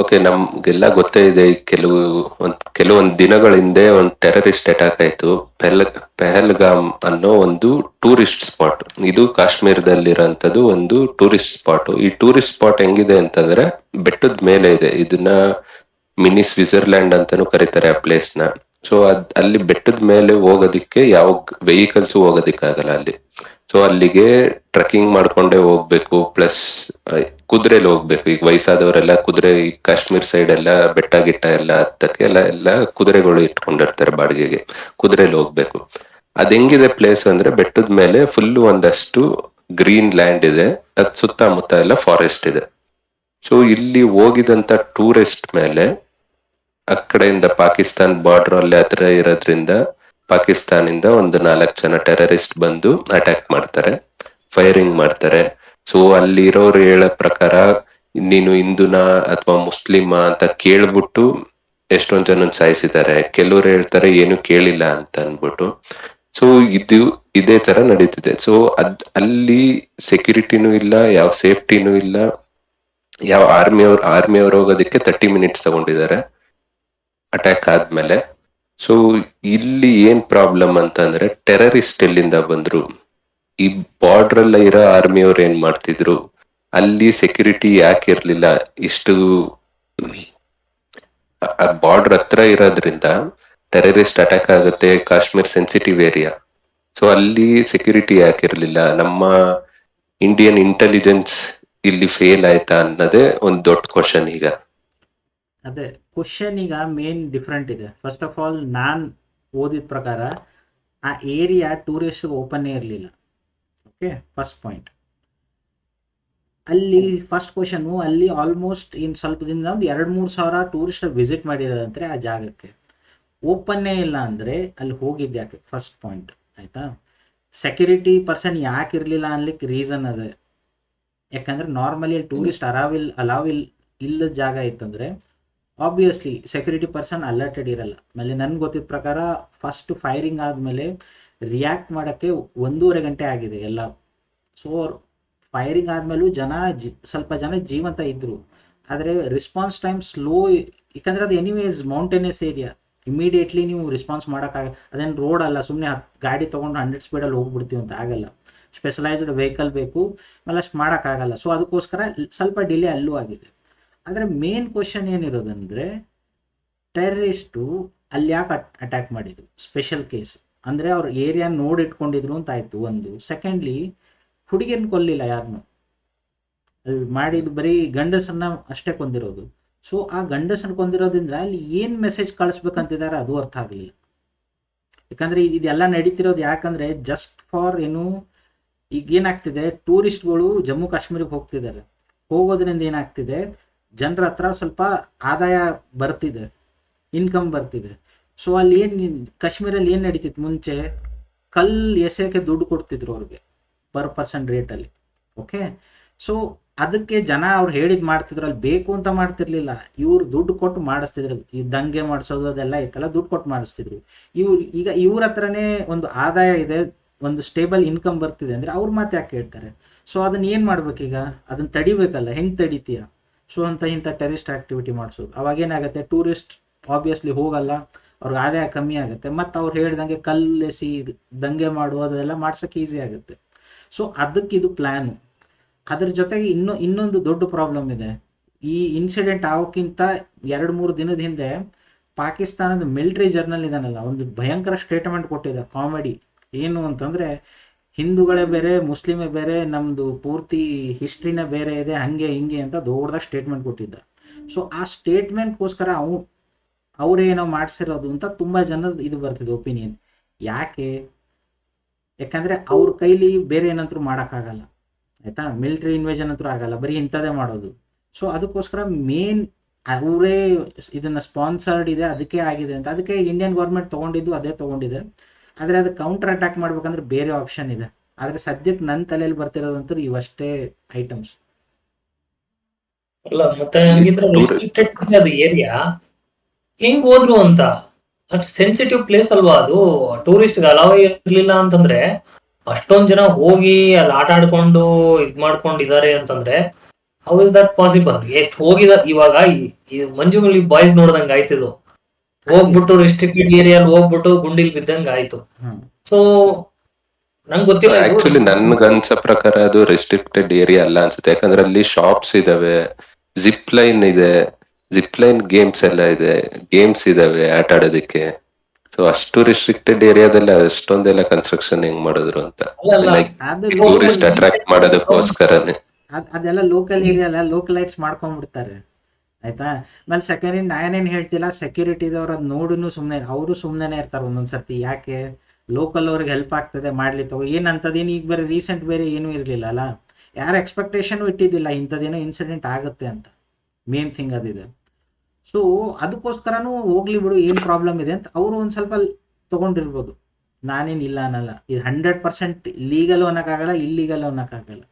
Okay, ನಮ್ಗೆಲ್ಲ ಗೊತ್ತೇ ಇದೆ. ಈ ಕೆಲವೊಂದು ದಿನಗಳ ಹಿಂದೆ ಒಂದು ಟೆರರಿಸ್ಟ್ ಅಟ್ಯಾಕ್ ಆಯ್ತು. ಪೆಹಲ್ಗಾಮ್ ಅನ್ನೋ ಒಂದು ಟೂರಿಸ್ಟ್ ಸ್ಪಾಟ್. ಇದು ಕಾಶ್ಮೀರದಲ್ಲಿರೋಂಥದ್ದು ಒಂದು ಟೂರಿಸ್ಟ್ ಸ್ಪಾಟ್. ಈ ಟೂರಿಸ್ಟ್ ಸ್ಪಾಟ್ ಹೆಂಗಿದೆ ಅಂತಂದ್ರೆ ಬೆಟ್ಟದ ಮೇಲೆ ಇದೆ. ಇದನ್ನ ಮಿನಿ ಸ್ವಿಟ್ಜರ್ಲ್ಯಾಂಡ್ ಅಂತಾನೂ ಕರೀತಾರೆ ಆ ಪ್ಲೇಸ್ ನ. ಸೊ ಅಲ್ಲಿ ಬೆಟ್ಟದ ಮೇಲೆ ಹೋಗೋದಿಕ್ಕೆ ಯಾವ ವೆಹಿಕಲ್ಸ್ ಹೋಗೋದಿಕ್ಕಾಗಲ್ಲ ಅಲ್ಲಿ. ಸೊ ಅಲ್ಲಿಗೆ ಟ್ರೆಕ್ಕಿಂಗ್ ಮಾಡ್ಕೊಂಡೇ ಹೋಗ್ಬೇಕು. ಪ್ಲಸ್ ಕುದುರೆಲಿ ಹೋಗ್ಬೇಕು. ಈಗ ವಯಸ್ಸಾದವರೆಲ್ಲ ಕುದುರೆ, ಈ ಕಾಶ್ಮೀರ್ ಸೈಡ್ ಎಲ್ಲ ಬೆಟ್ಟ ಗಿಟ್ಟ ಎಲ್ಲ ಹತ್ತಕ್ಕೆ ಎಲ್ಲ ಕುದುರೆಗಳು ಇಟ್ಕೊಂಡಿರ್ತಾರೆ ಬಾಡಿಗೆಗೆ. ಕುದುರೆಲಿ ಹೋಗ್ಬೇಕು. ಅದ್ ಹೆಂಗಿದೆ ಪ್ಲೇಸ್ ಅಂದ್ರೆ ಬೆಟ್ಟದ ಮೇಲೆ ಫುಲ್ ಒಂದಷ್ಟು ಗ್ರೀನ್ ಲ್ಯಾಂಡ್ ಇದೆ. ಅದ್ ಸುತ್ತಮುತ್ತ ಎಲ್ಲ ಫಾರೆಸ್ಟ್ ಇದೆ. ಸೊ ಇಲ್ಲಿ ಹೋಗಿದಂತ ಟೂರಿಸ್ಟ್ ಮೇಲೆ ಆ ಕಡೆಯಿಂದ ಪಾಕಿಸ್ತಾನ್ ಬಾರ್ಡರ್ ಅಲ್ಲಿ ಹತ್ರ ಇರೋದ್ರಿಂದ ಪಾಕಿಸ್ತಾನಿಂದ ಒಂದು 4 ಜನ ಟೆರರಿಸ್ಟ್ ಬಂದು ಅಟ್ಯಾಕ್ ಮಾಡ್ತಾರೆ, ಫೈರಿಂಗ್ ಮಾಡ್ತಾರೆ. ಸೊ ಅಲ್ಲಿರೋರು ಹೇಳೋ ಪ್ರಕಾರ ನೀನು ಹಿಂದೂನಾ ಅಥವಾ ಮುಸ್ಲಿಮಾ ಅಂತ ಕೇಳ್ಬಿಟ್ಟು ಎಷ್ಟೊಂದ್ ಜನ ಸಾಯಿಸಿದ್ದಾರೆ. ಕೆಲವ್ರು ಹೇಳ್ತಾರೆ ಏನು ಕೇಳಿಲ್ಲ ಅಂತ ಅನ್ಬಿಟ್ಟು. ಸೊ ಇದೇ ತರ ನಡೀತಿದೆ. ಸೊ ಅಲ್ಲಿ ಸೆಕ್ಯೂರಿಟಿನೂ ಇಲ್ಲ, ಯಾವ ಸೇಫ್ಟಿನೂ ಇಲ್ಲ. ಯಾವ ಆರ್ಮಿಯವ್ರು ಹೋಗೋದಕ್ಕೆ 30 ಮಿನಿಟ್ಸ್ ತಗೊಂಡಿದ್ದಾರೆ ಅಟ್ಯಾಕ್ ಆದ್ಮೇಲೆ. ಸೊ ಇಲ್ಲಿ ಏನ್ ಪ್ರಾಬ್ಲಮ್ ಅಂತಂದ್ರೆ ಟೆರರಿಸ್ಟ್ ಎಲ್ಲಿಂದ ಬಂದ್ರು, ಈ ಬಾರ್ಡರ್ ಎಲ್ಲ ಇರೋ ಆರ್ಮಿಯವ್ರು ಏನ್ ಮಾಡ್ತಿದ್ರು, ಅಲ್ಲಿ ಸೆಕ್ಯೂರಿಟಿ ಯಾಕೆ ಇರ್ಲಿಲ್ಲ ಇಷ್ಟು. ಬಾರ್ಡರ್ ಹತ್ರ ಇರೋದ್ರಿಂದ ಟೆರರಿಸ್ಟ್ ಅಟ್ಯಾಕ್ ಆಗುತ್ತೆ, ಕಾಶ್ಮೀರ್ ಸೆನ್ಸಿಟಿವ್ ಏರಿಯಾ. ಸೊ ಅಲ್ಲಿ ಸೆಕ್ಯೂರಿಟಿ ಯಾಕೆ ಇರ್ಲಿಲ್ಲ, ನಮ್ಮ ಇಂಡಿಯನ್ ಇಂಟೆಲಿಜೆನ್ಸ್ ಇಲ್ಲಿ ಫೇಲ್ ಆಯ್ತಾ ಅನ್ನೋದೇ ಒಂದು ದೊಡ್ಡ ಕ್ವಶನ್ ಈಗ. ಅದೇ ಕ್ವಶನ್ ಈಗ ಮೇನ್ ಡಿಫ್ರೆಂಟ್ ಇದೆ. ಫಸ್ಟ್ ಆಫ್ ಆಲ್ ನಾನು ಓದಿದ ಪ್ರಕಾರ ಆ ಏರಿಯಾ ಟೂರಿಸ್ಟ್ ಓಪನ್ನೇ ಇರಲಿಲ್ಲ. Okay, first point. ಅಲ್ಲಿ ಫಸ್ಟ್ ಕ್ವಶನು, ಅಲ್ಲಿ ಆಲ್ಮೋಸ್ಟ್ ಇನ್ನು ಸ್ವಲ್ಪ ದಿನದಿಂದ ಒಂದು 2-3 ಸಾವಿರ ಟೂರಿಸ್ಟ್ ವಿಸಿಟ್ ಮಾಡಿರೋದಂದ್ರೆ ಆ ಜಾಗಕ್ಕೆ. ಓಪನ್ನೇ ಇಲ್ಲ ಅಂದರೆ ಅಲ್ಲಿ ಹೋಗಿದ್ದು ಯಾಕೆ, ಫಸ್ಟ್ ಪಾಯಿಂಟ್. ಆಯಿತಾ, ಸೆಕ್ಯೂರಿಟಿ ಪರ್ಸನ್ ಯಾಕೆ ಇರಲಿಲ್ಲ ಅನ್ಲಿಕ್ಕೆ ರೀಸನ್ ಅದೇ. ಯಾಕಂದರೆ ನಾರ್ಮಲಿ ಅಲ್ಲಿ ಟೂರಿಸ್ಟ್ ಅಲಾವಿಲ್ ಇಲ್ಲದ ಜಾಗ ಇತ್ತಂದರೆ ಆಬ್ವಿಯಸ್ಲಿ ಸೆಕ್ಯೂರಿಟಿ ಪರ್ಸನ್ ಅಲರ್ಟೆಡ್ ಇರಲ್ಲ. ಆಮೇಲೆ ನನ್ಗೆ ಗೊತ್ತಿದ್ದ ಪ್ರಕಾರ ಫಸ್ಟ್ ಫೈರಿಂಗ್ ಆದಮೇಲೆ ರಿಯಾಕ್ಟ್ ಮಾಡೋಕ್ಕೆ 1.5 ಗಂಟೆ ಆಗಿದೆ ಎಲ್ಲ. ಸೊ ಫೈರಿಂಗ್ ಆದಮೇಲೂ ಸ್ವಲ್ಪ ಜನ ಜೀವಂತ ಇದ್ದರು. ಆದರೆ ರೆಸ್ಪಾನ್ಸ್ ಟೈಮ್ ಸ್ಲೋ, ಯಾಕಂದರೆ ಅದು ಎನಿವೇಸ್ ಮೌಂಟೇನಿಯಸ್ ಏರಿಯಾ. ಇಮಿಡಿಯೇಟ್ಲಿ ನೀವು ರೆಸ್ಪಾನ್ಸ್ ಅದೇನು ರೋಡ್ ಅಲ್ಲ, ಸುಮ್ಮನೆ ಗಾಡಿ ತೊಗೊಂಡು 100 ಸ್ಪೀಡಲ್ಲಿ ಹೋಗ್ಬಿಡ್ತೀವಿ ಅಂತ ಆಗಲ್ಲ. ಸ್ಪೆಷಲೈಸ್ಡ್ ವೆಹಿಕಲ್ ಬೇಕು, ಆಮೇಲೆ ಅಷ್ಟು ಮಾಡೋಕ್ಕಾಗಲ್ಲ. ಸೊ ಅದಕ್ಕೋಸ್ಕರ ಸ್ವಲ್ಪ ಡಿಲೇ ಅಲ್ಲೂ ಆಗಿದೆ. ಆದರೆ ಮೇನ್ ಕ್ವಶನ್ ಏನಿರೋದಂದರೆ ಟೆರರಿಸ್ಟು ಅಲ್ಲಿ ಯಾಕೆ ಅಟ್ಯಾಕ್ ಮಾಡಿದರು, ಸ್ಪೆಷಲ್ ಕೇಸ್ ಅಂದರೆ ಅವ್ರ ಏರಿಯಾ ನೋಡಿಟ್ಕೊಂಡಿದ್ರು ಅಂತ ಆಯಿತು ಒಂದು. ಸೆಕೆಂಡ್ಲಿ, ಹುಡುಗಿಯನ್ನ ಕೊಲ್ಲಿಲ್ಲ ಯಾರನ್ನು, ಅಲ್ಲಿ ಮಾಡಿದ್ದು ಬರೀ ಗಂಡಸನ್ನ ಅಷ್ಟೇ ಕೊಂದಿರೋದು. ಸೊ ಆ ಗಂಡಸನ್ನ ಕೊಂದಿರೋದ್ರಿಂದ ಅಲ್ಲಿ ಏನು ಮೆಸೇಜ್ ಕಳಿಸ್ಬೇಕಂತಿದ್ದಾರೆ ಅದು ಅರ್ಥ ಆಗಲಿಲ್ಲ. ಯಾಕಂದರೆ ಇದೆಲ್ಲ ನಡೀತಿರೋದು ಯಾಕಂದರೆ ಜಸ್ಟ್ ಫಾರ್ ಏನು, ಈಗೇನಾಗ್ತಿದೆ, ಟೂರಿಸ್ಟ್ಗಳು ಜಮ್ಮು ಕಾಶ್ಮೀರಿಗೆ ಹೋಗ್ತಿದ್ದಾರೆ. ಹೋಗೋದ್ರಿಂದ ಏನಾಗ್ತಿದೆ, ಜನರ ಹತ್ರ ಸ್ವಲ್ಪ ಆದಾಯ ಬರ್ತಿದೆ, ಇನ್ಕಮ್ ಬರ್ತಿದೆ. ಸೊ ಅಲ್ಲಿ ಕಾಶ್ಮೀರಲ್ಲಿ ಏನು ನಡೀತಿತ್ತು ಮುಂಚೆ, ಕಲ್ಲು ಎಸೆಯೋಕ್ಕೆ ದುಡ್ಡು ಕೊಡ್ತಿದ್ರು ಅವ್ರಿಗೆ ಪರ್ ಪರ್ಸನ್ ರೇಟಲ್ಲಿ. ಓಕೆ, ಸೊ ಅದಕ್ಕೆ ಜನ ಅವ್ರು ಹೇಳಿದ್ ಮಾಡ್ತಿದ್ರು, ಅಲ್ಲಿ ಬೇಕು ಅಂತ ಮಾಡ್ತಿರ್ಲಿಲ್ಲ, ಇವ್ರು ದುಡ್ಡು ಕೊಟ್ಟು ಮಾಡಿಸ್ತಿದ್ರು. ಈ ದಂಗೆ ಮಾಡಿಸೋದು ಅದೆಲ್ಲ ಇತ್ತಲ್ಲ, ದುಡ್ಡು ಕೊಟ್ಟು ಮಾಡಿಸ್ತಿದ್ರು. ಈಗ ಇವ್ರ ಹತ್ರನೇ ಒಂದು ಆದಾಯ ಇದೆ, ಒಂದು ಸ್ಟೇಬಲ್ ಇನ್ಕಮ್ ಬರ್ತಿದೆ ಅಂದರೆ ಅವ್ರ ಮಾತು ಯಾಕೆ ಹೇಳ್ತಾರೆ. ಸೊ ಅದನ್ನ ಏನು ಮಾಡ್ಬೇಕೀಗ, ಅದನ್ನ ತಡಿಬೇಕಲ್ಲ, ಹೆಂಗೆ ತಡಿತೀಯ. ಸೊ ಇಂಥ ಟೆರರಿಸ್ಟ್ ಆ್ಯಕ್ಟಿವಿಟಿ ಮಾಡಿಸೋದು, ಅವಾಗೇನಾಗುತ್ತೆ, ಟೂರಿಸ್ಟ್ ಆಬ್ವಿಯಸ್ಲಿ ಹೋಗಲ್ಲ, ಅವ್ರಿಗೆ ಆದಾಯ ಕಮ್ಮಿ ಆಗುತ್ತೆ. ಮತ್ತು ಅವ್ರು ಹೇಳ್ದಂಗೆ ಕಲ್ಲೆಸಿ ದಂಗೆ ಮಾಡೋದೆಲ್ಲ ಮಾಡ್ಸೋಕ್ಕೆ ಈಸಿ ಆಗುತ್ತೆ. ಸೊ ಅದಕ್ಕೆ ಇದು ಪ್ಲ್ಯಾನು. ಅದ್ರ ಜೊತೆಗೆ ಇನ್ನೊಂದು ದೊಡ್ಡ ಪ್ರಾಬ್ಲಮ್ ಇದೆ. ಈ ಇನ್ಸಿಡೆಂಟ್ ಆಗೋಕ್ಕಿಂತ 2-3 ದಿನದ ಹಿಂದೆ ಪಾಕಿಸ್ತಾನದ ಮಿಲಿಟರಿ ಜರ್ನಲ್ ಇದಾನಲ್ಲ, ಒಂದು ಭಯಂಕರ ಸ್ಟೇಟ್ಮೆಂಟ್ ಕೊಟ್ಟಿದ್ದ, ಕಾಮಿಡಿ. ಏನು ಅಂತಂದರೆ, ಹಿಂದೂಗಳೇ ಬೇರೆ, ಮುಸ್ಲಿಮೇ ಬೇರೆ, ನಮ್ಮದು ಪೂರ್ತಿ ಹಿಸ್ಟ್ರಿನೇ ಬೇರೆ ಇದೆ, ಹಾಗೆ ಹಿಂಗೆ ಅಂತ ದೊಡ್ಡದಾಗಿ ಸ್ಟೇಟ್ಮೆಂಟ್ ಕೊಟ್ಟಿದ್ದ. ಸೊ ಆ ಸ್ಟೇಟ್ಮೆಂಟ್ಗೋಸ್ಕರ ಅವರೇನೋ ಮಾಡಿಸಿರೋದು ಅಂತ ತುಂಬ ಜನದ ಇದು ಬರ್ತಿದೆ ಒಪಿನಿಯನ್. ಯಾಕಂದರೆ ಅವ್ರ ಕೈಲಿ ಬೇರೆ ಏನಂತರೂ ಮಾಡೋಕ್ಕಾಗಲ್ಲ. ಆಯಿತಾ, ಮಿಲಿಟ್ರಿ ಇನ್ವೇಷನ್ ಅಂತೂ ಆಗಲ್ಲ, ಬರೀ ಇಂಥದ್ದೇ ಮಾಡೋದು. ಸೊ ಅದಕ್ಕೋಸ್ಕರ ಮೇನ್ ಅವರೇ ಇದನ್ನು ಸ್ಪಾನ್ಸರ್ಡ್ ಇದೆ, ಅದಕ್ಕೆ ಆಗಿದೆ ಅಂತ. ಅದಕ್ಕೆ ಇಂಡಿಯನ್ ಗೌರ್ಮೆಂಟ್ ತೊಗೊಂಡಿದ್ದು ಅದೇ ತೊಗೊಂಡಿದೆ. ಆದರೆ ಅದು ಕೌಂಟರ್ ಅಟ್ಯಾಕ್ ಮಾಡ್ಬೇಕಂದ್ರೆ ಬೇರೆ ಆಪ್ಷನ್ ಇದೆ. ಆದರೆ ಸದ್ಯಕ್ಕೆ ನನ್ನ ತಲೆಯಲ್ಲಿ ಬರ್ತಿರೋದಂತೂ ಇವಷ್ಟೇ ಐಟಮ್ಸ್. ಅಲ್ಲ, ಮತ್ತೆ ಹಂಗಿದ್ರೆ ರೆಸ್ಟ್ರಿಕ್ಟೆಡ್ ಅದು ಏರಿಯಾ ಹೆಂಗ್ ಹೋದ್ರು ಅಂತ. ಅಷ್ಟು ಸೆನ್ಸಿಟಿವ್ ಪ್ಲೇಸ್ ಅಲ್ವಾ ಅದು, ಟೂರಿಸ್ಟ್ಗೆ ಅಲಾವ್ ಇರ್ಲಿಲ್ಲ ಅಂತಂದ್ರೆ, ಅಷ್ಟೊಂದ್ ಜನ ಹೋಗಿ ಅಲ್ಲಿ ಆಟ ಆಡ್ಕೊಂಡು ಇದ್ ಮಾಡ್ಕೊಂಡಿದ್ದಾರೆ ಅಂತಂದ್ರೆ ಹೌ ಇಸ್ ದಟ್ ಪಾಸಿಬಲ್? ಎಷ್ಟು ಹೋಗಿದ ಇವಾಗ ಈ ಮಂಜುಮಲಿ ಬಾಯ್ಸ್ ನೋಡ್ದಂಗ ಆಯ್ತಿದು. ಹೋಗ್ಬಿಟ್ಟು ರಿಸ್ಟ್ರಿಕ್ಟೆಡ್ ಏರಿಯಲ್ಲಿ ಹೋಗ್ಬಿಟ್ಟು ಗುಂಡಿಲ್ ಬಿದ್ದಂಗ ಆಯ್ತು. ಹ್ಮ್ ಸೊ ನಂಗೆ ಗೊತ್ತಿಲ್ಲ ಇದು. ಆಕ್ಚುಲಿ ನನ್ಗನ್ಸೋ ಪ್ರಕಾರ ಅದು ರೆಸ್ಟ್ರಿಕ್ಟೆಡ್ ಏರಿಯಾ ಅಲ್ಲ ಅನ್ಸುತ್ತೆ, ಯಾಕಂದ್ರೆ ಅಲ್ಲಿ ಶಾಪ್ಸ್ ಇದಾವೆ, ಜಿಪ್ ಲೈನ್ ಇದೆ, ಜಿಪ್ ಲೈನ್ ಗೇಮ್ಸ್ ಎಲ್ಲ ಇದೆ, ಗೇಮ್ಸ್ ಇದಾವೆ ಆಟ ಆಡೋದಕ್ಕೆ. ಸೊ ಅಷ್ಟು ರಿಸ್ಟ್ರಿಕ್ಟೆಡ್ ಏರಿಯಾದಲ್ಲಿ ಅಷ್ಟೊಂದೆಲ್ಲ ಕನ್ಸ್ಟ್ರಕ್ಷನ್ ಹೆಂಗ್ ಮಾಡಿದ್ರು ಅಂತ, ಅಲ್ಲ ಲೈಕ್ ಅದು ಟೂರಿಸ್ಟ್ ಅಟ್ರಾಕ್ಟ್ ಮಾಡೋದಕ್ಕೋಸ್ಕರನೇ. ಅದೆಲ್ಲ ಲೋಕಲ್ ಏರಿಯಾ ಅಲ್ಲ, ಲೋಕಲೈಟ್ಸ್ ಮಾಡ್ಕೊಂಡ್ಬಿಡ್ತಾರೆ ಆಯ್ತಾ. ಆಮೇಲೆ ಸೆಕೆಂಡ್ ನಾನೇನು ಹೇಳ್ತಿಲ್ಲ, ಸೆಕ್ಯೂರಿಟಿದವ್ರು ಅದು ನೋಡಿನೂ ಸುಮ್ಮನೆ ಅವರು ಸುಮ್ಮನೆ ಇರ್ತಾರೆ ಒಂದೊಂದ್ಸರ್ತಿ. ಯಾಕೆ ಲೋಕಲ್ ಅವ್ರಿಗೆ ಹೆಲ್ಪ್ ಆಗ್ತದೆ ಮಾಡ್ಲಿ ತಗೋ, ಏನಂತದೇನು ಈಗ ಬೇರೆ ರೀಸೆಂಟ್ ಬೇರೆ ಏನೂ ಇರಲಿಲ್ಲ ಅಲ್ಲ, ಯಾರು ಎಕ್ಸ್ಪೆಕ್ಟೇಷನು ಇಟ್ಟಿದ್ದಿಲ್ಲ ಇಂಥದ್ದೇನೋ ಇನ್ಸಿಡೆಂಟ್ ಆಗುತ್ತೆ ಅಂತ. ಮೇನ್ ಥಿಂಗ್ ಅದಿದೆ. ಸೊ ಅದಕ್ಕೋಸ್ಕರನೂ ಹೋಗ್ಲಿ ಬಿಡು ಏನು ಪ್ರಾಬ್ಲಮ್ ಇದೆ ಅಂತ ಅವರು ಒಂದು ಸ್ವಲ್ಪ ತೊಗೊಂಡಿರ್ಬೋದು, ನಾನೇನು ಇಲ್ಲ ಅನ್ನಲ್ಲ. ಇದು 100% ಲೀಗಲ್ ಅನ್ನೋಕ್ಕಾಗಲ್ಲ, ಇಲ್ಲೀಗಲ್ ಅನ್ನೋಕ್ಕಾಗಲ್ಲ.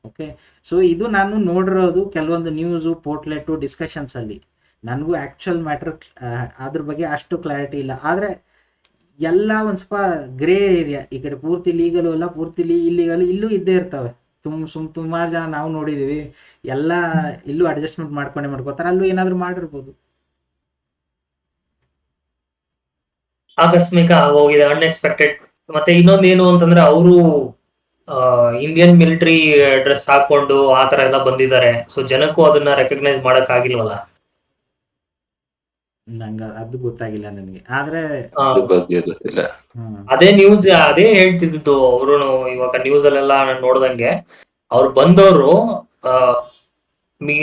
ಓಕೆ, ಸೊ ಇದು ನಾನು ನೋಡಿರೋದು ಕೆಲವೊಂದು ನ್ಯೂಸು, ಪೋರ್ಟ್ಲೆಟು, ಡಿಸ್ಕಷನ್ಸಲ್ಲಿ. ನನಗೂ ಆ್ಯಕ್ಚುಯಲ್ ಮ್ಯಾಟ್ರ್ ಅದ್ರ ಬಗ್ಗೆ ಅಷ್ಟು ಕ್ಲಾರಿಟಿ ಇಲ್ಲ. ಆದರೆ ಎಲ್ಲ ಒಂದು ಸ್ವಲ್ಪ ಗ್ರೇ ಏರಿಯಾ, ಈ ಕಡೆ ಪೂರ್ತಿ ಲೀಗಲು ಅಲ್ಲ, ಪೂರ್ತಿ ಇಲ್ಲೀಗಲು ಇಲ್ಲೂ ಇದ್ದೇ ಇರ್ತವೆ. ಸುಮಾರು ಜನ ನಾವು ನೋಡಿದ್ದೀವಿ, ಎಲ್ಲ ಇಲ್ಲೂ ಅಡ್ಜಸ್ಟ್ಮೆಂಟ್ ಮಾಡ್ಕೋತಾರೆ, ಅಲ್ಲೂ ಏನಾದರೂ ಮಾಡಿರ್ಬೋದು. ಆಕಸ್ಮಿಕ ಆಗೋಗಿದೆ, ಅನ್ಎಕ್ಸ್ಪೆಕ್ಟೆಡ್. ಮತ್ತೆ ಇನ್ನೊಂದು ಏನು ಅಂತಂದ್ರೆ ಅವರು ಇಂಡಿಯನ್ ಮಿಲಿಟರಿ ಡ್ರೆಸ್ ಹಾಕೊಂಡು ಆ ತರ ಎಲ್ಲ ಬಂದಿದ್ದಾರೆ. ಸೊ ಜನಕ್ಕೂ ಅದನ್ನ ರೆಕಗ್ನೈಸ್ ಮಾಡಕ್ ಆಗಿಲ್ವಲ್ಲ. ನಂಗೆ ಅದು ಗೊತ್ತಾಗಿಲ್ಲ ನನಗೆ. ಆದ್ರೆ ಅದ್ರ ಬಗ್ಗೆ ಗೊತ್ತಿಲ್ಲ. ಅದೇ ನ್ಯೂಸ್ ಅದೇ ಹೇಳ್ತಿದ್ದು ಅವರು. ಇವಾಗ ನ್ಯೂಸ್ ಅಲ್ಲೆಲ್ಲ ನಾನು ನೋಡ್ದಂಗೆ ಅವ್ರು ಬಂದವರು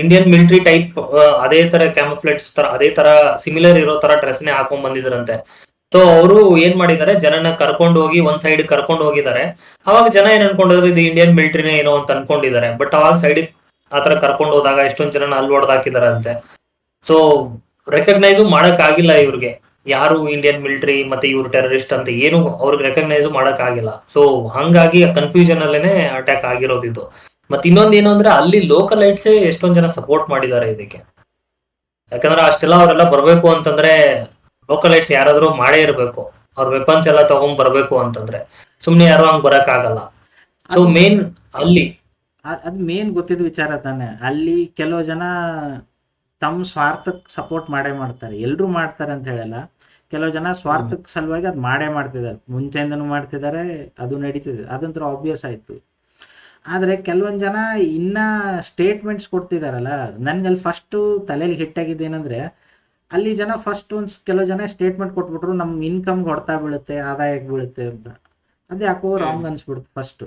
ಇಂಡಿಯನ್ ಮಿಲಿಟರಿ ಟೈಪ್ ಅದೇ ತರ ಕ್ಯಾಮಫ್ಲೇಟ್ಸ್ ತರ ಅದೇ ತರ ಸಿಮಿಲರ್ ಇರೋ ತರ ಡ್ರೆಸ್ನೇ ಹಾಕೊಂಡ್ ಬಂದಿದ್ರಂತೆ. ಸೊ ಅವರು ಏನ್ ಮಾಡಿದ್ದಾರೆ, ಜನನ ಕರ್ಕೊಂಡು ಹೋಗಿ ಒಂದ್ ಸೈಡ್ ಕರ್ಕೊಂಡು ಹೋಗಿದ್ದಾರೆ. ಅವಾಗ ಜನ ಏನ್ ಅನ್ಕೊಂಡಿದ್ರು, ಇದು ಇಂಡಿಯನ್ ಮಿಲಿಟರಿನೇ ಏನೋ ಅಂತ ಅನ್ಕೊಂಡಿದ್ದಾರೆ. ಬಟ್ ಅವಾಗ ಸೈಡ್ ಆತರ ಕರ್ಕೊಂಡು ಹೋದಾಗ ಎಷ್ಟೊಂದ್ ಜನ ಅಲ್ಲಿ ಹೊಡೆದಾಕಿದಾರಂತೆ. ಸೊ ರೆಕಗ್ನೈಸು ಮಾಡಕ್ ಆಗಿಲ್ಲ ಇವ್ರಿಗೆ, ಯಾರು ಇಂಡಿಯನ್ ಮಿಲಿಟರಿ ಮತ್ತೆ ಇವ್ರು ಟೆರರಿಸ್ಟ್ ಅಂತ ಏನು ಅವ್ರಿಗೆ ರೆಕಗ್ನೈಸು ಮಾಡಕ್ ಆಗಿಲ್ಲ. ಸೊ ಹಂಗಾಗಿ ಕನ್ಫ್ಯೂಷನ್ ಅಲ್ಲೇನೆ ಅಟ್ಯಾಕ್ ಆಗಿರೋದು ಇದು. ಮತ್ತೆ ಇನ್ನೊಂದ್ ಏನು ಅಂದ್ರೆ ಅಲ್ಲಿ ಲೋಕಲೈಟ್ಸೇ ಎಷ್ಟೊಂದ್ ಜನ ಸಪೋರ್ಟ್ ಮಾಡಿದ್ದಾರೆ ಇದಕ್ಕೆ. ಯಾಕಂದ್ರೆ ಅಷ್ಟೆಲ್ಲ ಅವರೆಲ್ಲ ಬರ್ಬೇಕು ಅಂತಂದ್ರೆ ಲೋಕಲೈಟ್ಸ್ ಯಾರಾದ್ರೂ ಮಾಡೇ ಇರ್ಬೇಕು, ಅವ್ರ ವೆಪನ್ಸ್ ಎಲ್ಲ ತಗೊಂಡ್ ಬರ್ಬೇಕು ಅಂತಂದ್ರೆ ಸುಮ್ನೆ ಯಾರು ಹಂಗ್ ಬರಕ್ ಆಗಲ್ಲ. ಸೊ ಮೇನ್ ಅಲ್ಲಿ ಅದು ಮೇನ್ ಗೊತ್ತಿದ್ದ ವಿಚಾರ ತಾನೆ. ಅಲ್ಲಿ ಕೆಲವು ಜನ ತಮ್ಮ ಸ್ವಾರ್ಥಕ್ಕೆ ಸಪೋರ್ಟ್ ಮಾಡೇ ಮಾಡ್ತಾರೆ, ಎಲ್ಲರೂ ಮಾಡ್ತಾರೆ ಅಂತ ಹೇಳಲ್ಲ. ಕೆಲವು ಜನ ಸ್ವಾರ್ಥಕ್ಕೆ ಸಲುವಾಗಿ ಅದು ಮಾಡೇ ಮಾಡ್ತಿದ್ದಾರೆ, ಮುಂಚೆಯಿಂದನೂ ಮಾಡ್ತಿದ್ದಾರೆ, ಅದು ನಡೀತಿದೆ, ಅದಂತೂ ಆಬ್ವಿಯಸ್ ಆಯಿತು. ಆದರೆ ಕೆಲವೊಂದು ಜನ ಇನ್ನೂ ಸ್ಟೇಟ್ಮೆಂಟ್ಸ್ ಕೊಡ್ತಿದ್ದಾರಲ್ಲ, ನನಗಲ್ಲಿ ಫಸ್ಟು ತಲೆಯಲ್ಲಿ ಹಿಟ್ಟಾಗಿದ್ದೇನೆಂದರೆ, ಅಲ್ಲಿ ಜನ ಫಸ್ಟ್ ಕೆಲವು ಜನ ಸ್ಟೇಟ್ಮೆಂಟ್ ಕೊಟ್ಬಿಟ್ರು, ನಮ್ಮ ಇನ್ಕಮ್ಗೆ ಹೊಡ್ತಾ ಬೀಳುತ್ತೆ, ಆದಾಯಕ್ಕೆ ಬೀಳುತ್ತೆ ಅಂತ. ಅದು ಯಾಕೋ ರಾಂಗ್ ಅನ್ಸ್ಬಿಡ್ತು. ಫಸ್ಟು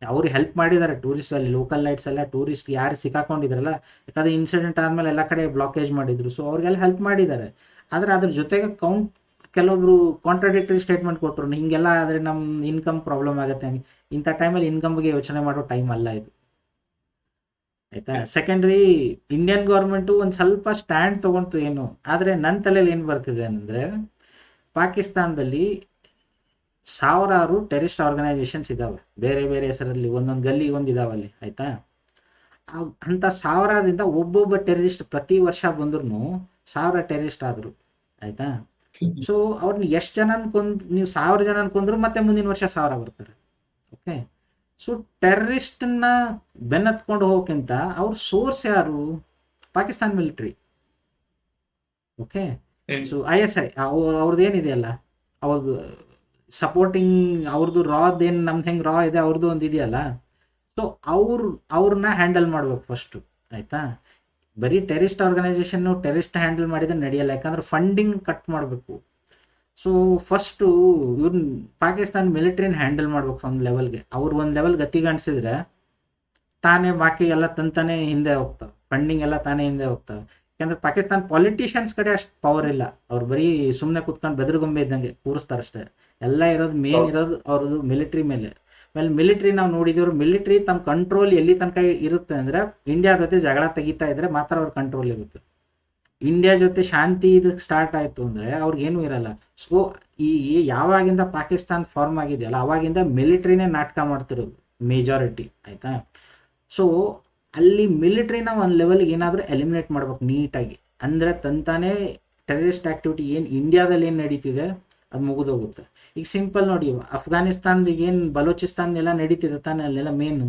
ಅವ್ರು ಹೆಲ್ಪ್ ಮಾಡಿದ್ದಾರೆ ಟೂರಿಸ್ಟ್, ಅಲ್ಲಿ ಲೋಕಲ್ ಲೈಟ್ಸ್ ಎಲ್ಲ ಟೂರಿಸ್ಟ್ ಯಾರು ಸಿಕ್ಕಾಕೊಂಡಿದ್ರಲ್ಲ, ಯಾಕಂದರೆ ಇನ್ಸಿಡೆಂಟ್ ಆದಮೇಲೆ ಎಲ್ಲ ಕಡೆ ಬ್ಲಾಕೇಜ್ ಮಾಡಿದ್ರು. ಸೊ ಅವ್ರಿಗೆಲ್ಲ ಹೆಲ್ಪ್ ಮಾಡಿದ್ದಾರೆ. ಆದರೆ ಅದ್ರ ಜೊತೆಗೆ ಕೆಲವೊಬ್ರು ಕಾಂಟ್ರಾಡಿಕ್ಟರಿ ಸ್ಟೇಟ್ಮೆಂಟ್ ಕೊಟ್ಟರು, ಹಿಂಗೆಲ್ಲ ಆದರೆ ನಮ್ಮ ಇನ್ಕಮ್ ಪ್ರಾಬ್ಲಮ್ ಆಗುತ್ತೆ. ಹಂಗೆ ಇಂಥ ಟೈಮಲ್ಲಿ ಇನ್ಕಮ್ ಬಗ್ಗೆ ಯೋಚನೆ ಮಾಡೋ ಟೈಮ್ ಅಲ್ಲ ಇದು, ಆಯಿತಾ. ಸೆಕೆಂಡ್ರಿ, ಇಂಡಿಯನ್ ಗೌರ್ಮೆಂಟು ಒಂದು ಸ್ವಲ್ಪ ಸ್ಟ್ಯಾಂಡ್ ತೊಗೊಂತು ಏನು. ಆದರೆ ನನ್ನ ತಲೆಯಲ್ಲಿ ಏನು ಬರ್ತಿದೆ ಅಂದರೆ, ಪಾಕಿಸ್ತಾನದಲ್ಲಿ ಸಾವಿರಾರು ಟೆರರಿಸ್ಟ್ ಆರ್ಗನೈಸೇಷನ್ಸ್ ಇದ್ದಾವೆ, ಬೇರೆ ಬೇರೆ ಹೆಸರಲ್ಲಿ, ಒಂದೊಂದು ಗಲ್ಲಿ ಒಂದು ಇದಾವಲ್ಲಿ, ಆಯಿತಾ. ಅಂಥ ಸಾವಿರದಿಂದ ಒಬ್ಬೊಬ್ಬ ಟೆರರಿಸ್ಟ್ ಪ್ರತಿ ವರ್ಷ ಬಂದ್ರೂ 1000 ಟೆರರಿಸ್ಟ್ ಆದರು, ಆಯಿತಾ. ಸೊ ಅವ್ರನ್ನ ಎಷ್ಟು ಜನ ನೀವು 1000 ಜನ ಕೊಂದ್ರು ಮತ್ತೆ ಮುಂದಿನ ವರ್ಷ 1000 ಬರ್ತಾರೆ. ಓಕೆ, ಸೊ ಟೆರರಿಸ್ಟನ್ನ ಬೆನ್ನತ್ಕೊಂಡು ಹೋಗೋಕ್ಕಿಂತ ಅವ್ರ ಸೋರ್ಸ್ ಯಾರು? Pakistan military. Okay, so ISI ಅವ್ರದ್ದು ಏನಿದೆಯಲ್ಲ, ಅವ್ರದ್ದು ಸಪೋರ್ಟಿಂಗ್, ಅವ್ರದ್ದು ರಾದೇನು ನಮ್ದು ಹೆಂಗೆ ರಾ ಇದೆ, ಅವ್ರದ್ದು ಒಂದು ಇದೆಯಲ್ಲ. ಸೊ ಅವ್ರನ್ನ ಹ್ಯಾಂಡಲ್ ಮಾಡ್ಬೇಕು ಫಸ್ಟು, ಆಯಿತಾ. ಬರೀ ಟೆರರಿಸ್ಟ್ ಆರ್ಗನೈಸೇಷನ್ನು ಟೆರರಿಸ್ಟ್ ಹ್ಯಾಂಡಲ್ ಮಾಡಿದ್ರೆ ನಡೆಯಲ್ಲ, ಯಾಕಂದ್ರೆ ಫಂಡಿಂಗ್ ಕಟ್ ಮಾಡಬೇಕು. ಸೊ ಫಸ್ಟು ಇವ್ರನ್ನ ಪಾಕಿಸ್ತಾನ ಮಿಲಿಟ್ರಿನ ಹ್ಯಾಂಡಲ್ ಮಾಡ್ಬೇಕು ಒಂದು ಲೆವೆಲ್ಗೆ. ಅವ್ರು ಒಂದು ಲೆವೆಲ್ ಗತಿಗಣಿಸಿದ್ರೆ ತಾನೇ ಬಾಕಿ ಎಲ್ಲ ತಂತಾನೆ ಹಿಂದೆ ಹೋಗ್ತಾವೆ, ಫಂಡಿಂಗ್ ಎಲ್ಲ ತಾನೇ ಹಿಂದೆ ಹೋಗ್ತವೆ. ಯಾಕಂದ್ರೆ ಪಾಕಿಸ್ತಾನ ಪಾಲಿಟಿಷಿಯನ್ಸ್ ಕಡೆ ಅಷ್ಟು ಪವರ್ ಇಲ್ಲ, ಅವ್ರು ಬರೀ ಸುಮ್ಮನೆ ಕೂತ್ಕೊಂಡು ಬೆದರುಗೊಂಬೆ ಇದ್ದಂಗೆ ಕೂರಿಸ್ತಾರಷ್ಟೇ. ಎಲ್ಲ ಇರೋದು ಮೇನ್ ಇರೋದು ಅವ್ರದ್ದು ಮಿಲಿಟ್ರಿ ಮೇಲೆ. ಮಿಲಿಟ್ರಿ ನಾವು ನೋಡಿದವರು, ಮಿಲಿಟ್ರಿ ತಮ್ಮ ಕಂಟ್ರೋಲ್ ಎಲ್ಲಿ ತನಕ ಇರುತ್ತೆ ಅಂದರೆ, ಇಂಡಿಯಾ ಜೊತೆ ಜಗಳ ತೆಗಿತಾ ಇದ್ರೆ ಮಾತ್ರ ಅವ್ರ ಕಂಟ್ರೋಲ್ ಇರುತ್ತೆ. ಇಂಡಿಯಾ ಜೊತೆ ಶಾಂತಿ ಇದು ಸ್ಟಾರ್ಟ್ ಆಯಿತು ಅಂದರೆ ಅವ್ರಿಗೇನು ಇರಲ್ಲ. ಸೊ ಈ ಯಾವಾಗಿಂದ ಪಾಕಿಸ್ತಾನ ಫಾರ್ಮ್ ಆಗಿದೆಯಲ್ಲ, ಅವಾಗಿಂದ ಮಿಲಿಟ್ರಿನೇ ನಾಟಕ ಮಾಡ್ತಿರೋದು ಮೇಜಾರಿಟಿ, ಆಯಿತಾ. ಸೊ ಅಲ್ಲಿ ಮಿಲಿಟ್ರಿನ ಒಂದು ಲೆವೆಲ್ಗೆ ಏನಾದರೂ ಎಲಿಮಿನೇಟ್ ಮಾಡ್ಬೇಕು ನೀಟಾಗಿ, ಅಂದರೆ ತಂತಾನೇ ಟೆರರಿಸ್ಟ್ ಆ್ಯಕ್ಟಿವಿಟಿ ಏನು ಇಂಡಿಯಾದಲ್ಲಿ ಏನು ನಡೀತಿದೆ ಅದು ಮುಗಿದೋಗುತ್ತೆ. ಈಗ ಸಿಂಪಲ್ ನೋಡಿ, ಅಫ್ಘಾನಿಸ್ತಾನದಾಗ ಏನು ಬಲೂಚಿಸ್ತಾನದೆಲ್ಲ ನಡೀತಿದೆ ತಾನೇ, ಅಲ್ಲೆಲ್ಲ ಮೇನು